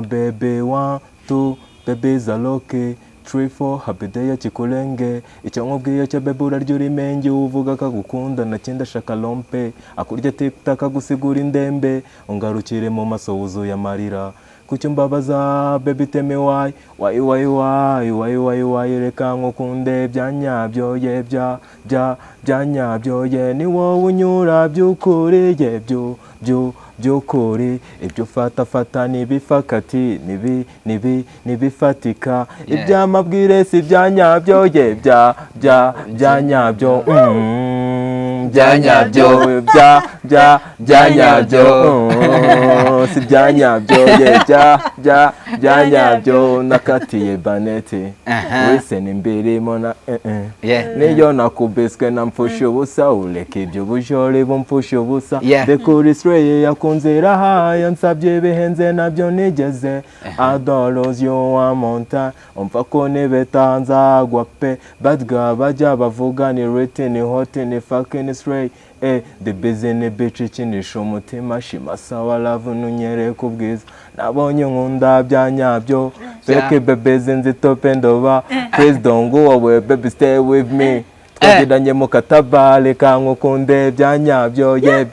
baby 1 2 baby zaloke 3 4 happy day kikulenge icyo nkubwiye cyo baby urarya urimenge uvuga kagukunda nakindi ashaka lompe akurya tiktak agusigura indembe ungarukire mu maso wuzuye amarira kucyo mbabaza baby tell me why reka nkukunde byanyabyo ye byanyabyo ye ni wowe unyura by'ukuri ye by'ukuri ibyo fata nibifakati nibifatika ibyamabwire si byanyabyo ye byanyabyo byanyabyo si byanyabyo ye byanyabyo nakatiye banete wese nimbere mona niyo nakubiswe na mpfusha ubusa ureke ibyo bujore bumpfusha ubusa dekuri stray yakunze rahaya nsabye bihenze nabyo nigeze adoros yo wa monta umva ko nibetanza agwa pe bad guy bajya bavuga ni written hot ni fucking stray the busy bitch ikinisha umutima shima sawa love nunyere kubwiza nabonye nkunda byanyabyo fake baby zinzi top and over please don't go away baby stay with me twagiranye mu katabale kankukunde byanyabyo ye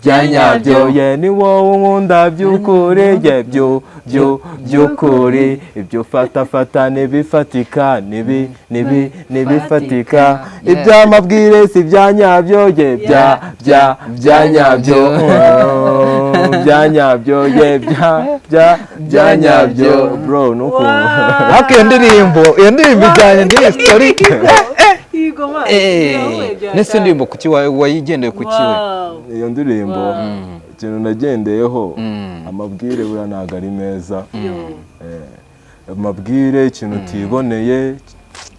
byanyabyo ye ni wowe nkunda by'ukuri ye by'ukuri ibyo fata nibifatika nibifatika ibyamabwire si byanyabyo ye byanyabyo mu byanyabyo bya nyabyo bro nuko ariko iyo ndirimbo ijyanye n'iyi story nese ndirimbo kuki wayigendeye kuki we iyo ndirimbo ikintu nagendeyeho amabwire buriya ntabwo ari meza amabwire ikintu utiboneye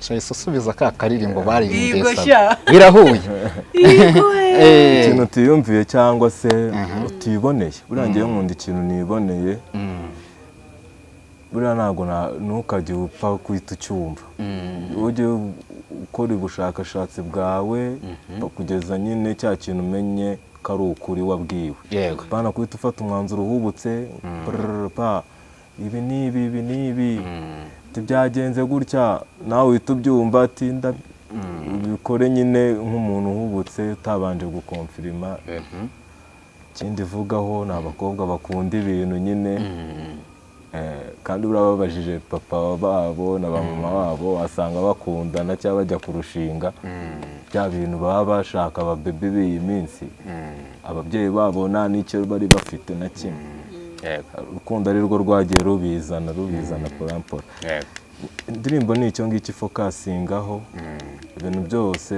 shayise usubiza ka karirimbo baririmbye birahuye ikintu utiyumviye cyangwa se utiboneye buriya ngewe nkunda ikintu niboneye buriya ntabwo ntukajye upfa guhita ucyumva ujye ukora ubushakashatsi bwawe kugeza nyine cya kintu umenye ko ari ukuri wabwiwe yego bana kuhita ufata umwanzuro uhubutse ibi n'ibi byagenze gutya nawe uhita ubyumva ati ubikore nyine nk'umuntu uhubutse utabanje gukonfirima ikindi vugaho ni abakobwa bakunda ibintu nyine kandi urababajije papa babo na mama babo wasanga bakundana cyangwa bajya kurushinga bya bintu baba bashaka ababebe b'iyi minsi ababyeyi babo nta n'icyo bari bafite na kimwe urukundo ari rwo rwagiye rubizana porampora indirimbo ni icyo ngicyo ifokasingaho ibintu byose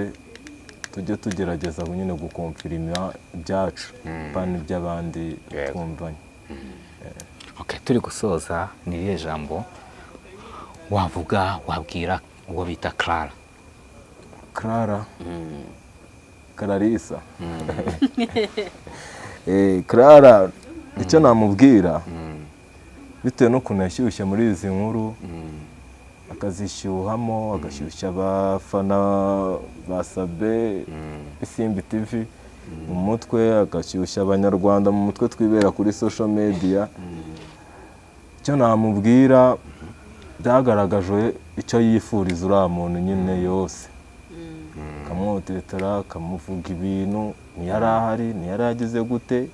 tujye tugerageza nyine gukonfirima ibyacu pani by'abandi twumvanye. Turi gusoza ni irihe jambo wabwira uwo bita Clara Clarissa Clara icyo namubwira bitewe n'ukuntu yashyushye muri izi nkuru akazishyuhamo agashyushya abafana ba Sabe Isimbi TV mu mutwe agashyushya abanyarwanda mu mutwe twibera kuri social media icyo namubwira byagaragaje icyo yifuriza uriya muntu nyine yose kamwotetera kamuvuga ibintu ntiyari ahari ntiyari yagize gute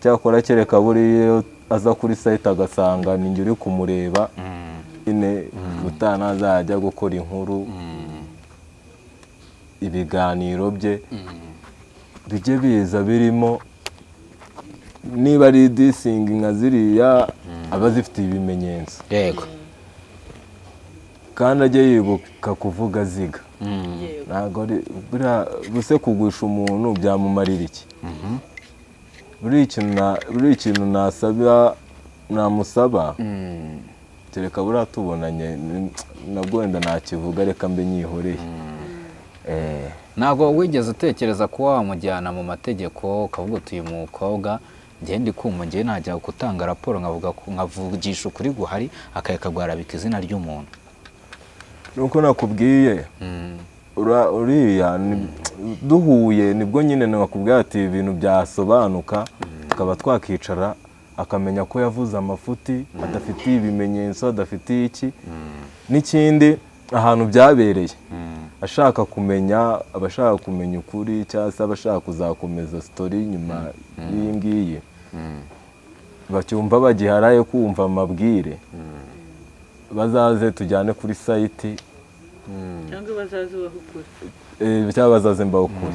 cyakora kereka buriya aza kuri site agasanga ni njye uri kumureba nyine utanazajya gukora inkuru ibiganiro bye bijye biza birimo niba ari disingi nka ziriya aba zifite ibimenyetso yego kandi ajye yibuka kuvuga ziga ntabwo buse kugusha umuntu byamumarira iki buri ikintu namusaba tereka buriya tubonanye nabwo wenda ntakivuga reka mbe nyihoreye ntabwo wigeze utekereza kuba wamujyana mu mategeko ukavuga uti uyu mukobwa ngende kumva ngewe najya gutanga raporo nkavugisha ukuri guhari akayakagwarabika izina ry'umuntu nuko nakubwiye uriya duhuye nibwo nyine nakubwiye ati ibintu byasobanuka tukaba twakicara akamenya ko yavuze amafuti adafitiye ibimenyetso adafitiye iki n'ikindi ahantu byabereye ashaka kumenya abashaka kumenya ukuri cyangwa se abashaka kuzakomeza story nyuma y'iyi ngiyi bacyumva bagiharaye kumva amabwire bazaze tujyane kuri site cyangwa bazaze bahukure cyangwa bazaze mbahukure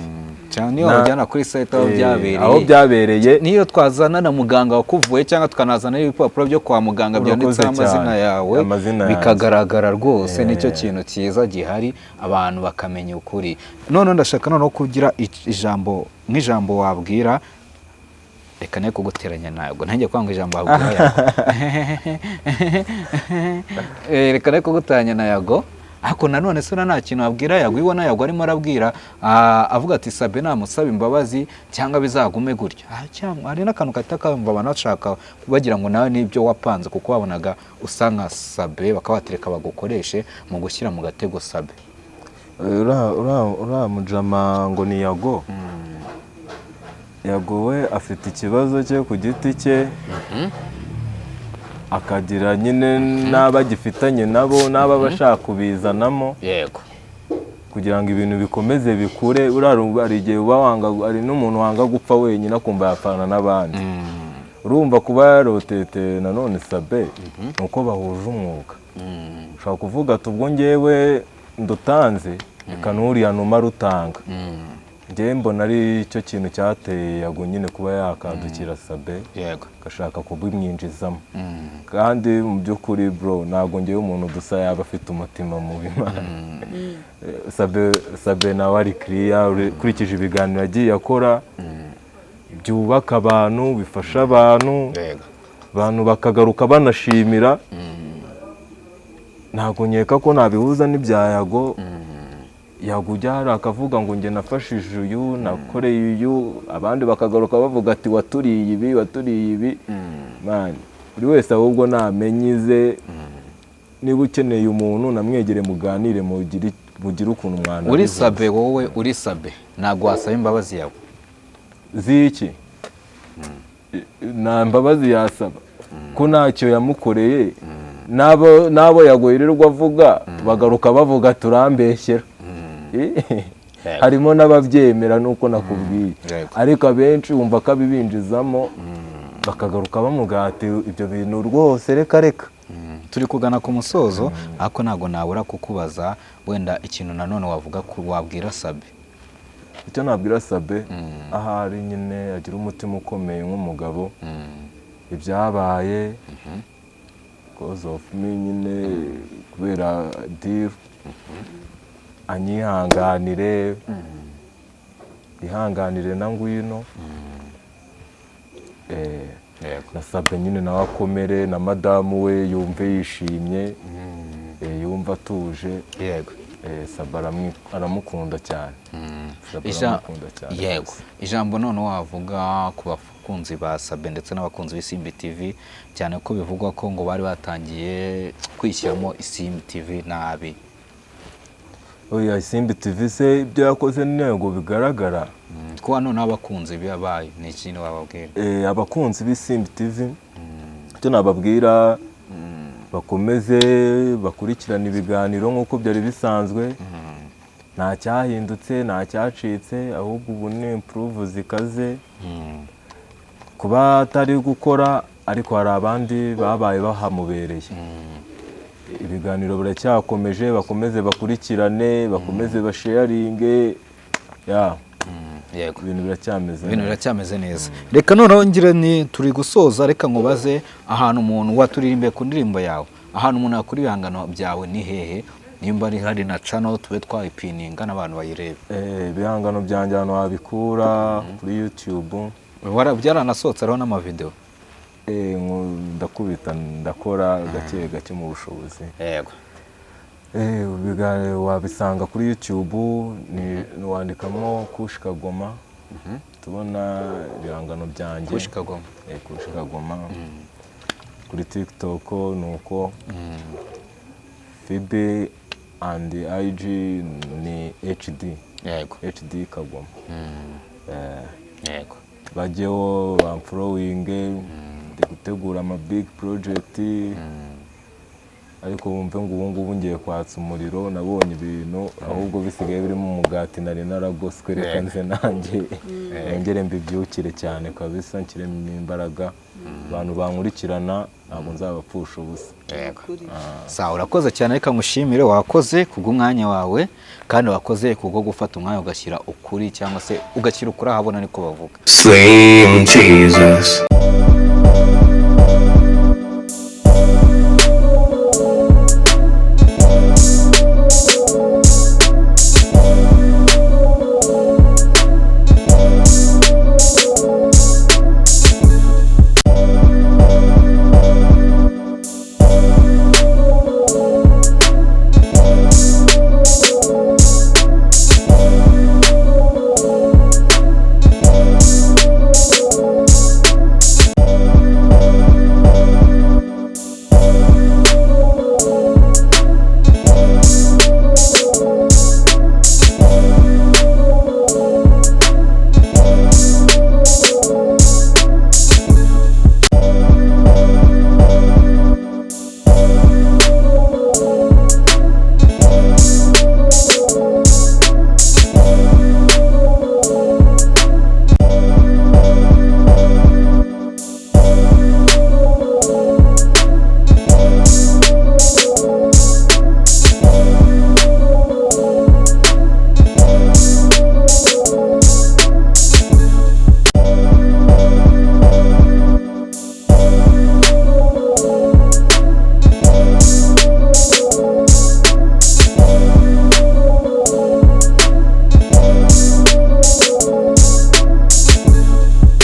cyane niyo wajyana kuri site aho byabereye niyo twazana na muganga wakuvuye cyangwa tukanazana ibipapuro byo kwa muganga byanditseho amazina yawe bikagaragara rwose nicyo kintu cyiza gihari abantu bakamenya ukuri none ndashaka noneho kugira nk'ijambo wabwira reka ne kuguteranya nayo ntangiye kwanga ijambo wabwira reka ne kuguteranya nayo ariko nanone se nta kintu wabwira Yago ibona Yago arimo arabwira avuga ati Sabe namusaba imbabazi cyangwa bizagume gutya cyangwa hari n'akantu katakamva banashaka bagira ngo nawe nibyo wapanze kuko wabonaga usa nka Sabe bakabatereka bagukoreshe mu gushyira mu gatego Sabe ura mujama ngo ni Yago Yago we afite ikibazo cye ku giti cye akagira nyine n'abagifitanye nabo n'aba bashaka kubizanamo yego kugira ngo ibintu bikomeze bikure hari igihe uba wanga ari n'umuntu wanga gupfa wenyine akumva yapfana n'abandi urumva kuba yarotete nanone Sabe nuko bahuje umwuga ushaka kuvuga ati ubwo ngewe ndutanze reka n'uriya numa rutanga njye mbona ari cyo kintu cyateye Yago nyine kuba yakadukira Sabe yego gashaka kubimwinjizamo kandi mu by'ukuri bro ntago ngewe umuntu dusa yaba afite umutima mubi Sabe nawe ari clear kurikije ibiganiro yagiye akora byubaka abantu bifasha abantu abantu bakagaruka banashimira ntago nkeka ko nabihuza n'ibya Yago Yago ujya akavuga ngo njye nafashije uyu nakoreye uyu abandi bakagaruka bavuga ati waturiye ibi man buri wese ahubwo namenyize niba ukeneye umuntu namwegere muganire mugire ukuntu mwana uri Sabe wowe uri Sabe ntago wasaba imbabazi yawe ziki nta mbabazi yasaba ko ntacyo yamukoreye nabo yagoyirirwa avuga bagaruka bavuga turambeshyera harimo n'ababyemera nuko nakubwiye ariko abenshi wumva ko abibinjizamo bakagaruka bamugati ibyo bintu rwose reka turi kugana ku musozo ariko ntago nabura kukubaza wenda ikintu nanone wavuga ko wabwira Sabe icyo nabwira Sabe ahari nyine agira umutima ukomeye nk'umugabo ibyabaye cause of me nyine kubera deal anyihanganire ihanganire na ngwino na Sabe nyine nawe akomere na madamu we yumve yishimye yumva atuje yego Sabe aramukunda cyane yego ijambo none wavuga ku bakunzi ba Sabe ndetse n'abakunzi b'Isimbi TV cyane ko bivugwa ko ngo bari batangiye kwishyiramo Isimbi TV nabi oya Isimbi TV se ibyo yakoze ntego bigaragara ko none abakunzi byabaye ni ikintu bababwira abakunzi b'Isimbi TV cyo nababwira bakomeze bakurikirana ibiganiro nk'uko byari bisanzwe nta cyahindutse nta cyacitse ahubwo ubu ni improve zikaze kuba atari gukora ariko hari abandi babaye bahamubereye ibiganiro biracyakomeje bakomeze bakurikirane bakomeze basharinge yego ibintu biracyameze neza reka noneho ngira ni turi gusoza reka nkubaze ahantu umuntu waturirimbe ku ndirimbo yawe ahantu umuntu yakura ibihangano byawe ni hehe nimba ari hari na channel tube twayipininga n'abantu bayirebe ibihangano byanjye hano wabikura kuri YouTube byaranasohotse ariho n'amavideo ndakubita ndakora gake mu bushobozi yego wabisanga kuri YouTube ni wandikamo Kush Kagoma tubona ibihangano byanjye Kush Kagoma kuri TikTok nuko Fibe and IG ni HD HD Kagoma yego bajyeho following ndi gutegura ama big project ariko wumve ngo ubu ngubu ngiye kwatsa umuriro nabonye ibintu ahubwo bisigaye birimo umugati nari naragoswe reka nze nanjye ngere mbibyukire cyane kabisa nkiremo imbaraga abantu bankurikirana ntabwo nzabapfusha ubusa sawa urakoze cyane reka ngushimire wakoze kubw'umwanya wawe kandi wakoze kubwo gufata umwanya ugashyira ukuri cyangwa se ugashyira ukuri ahabona niko bavuga Slim Jesus.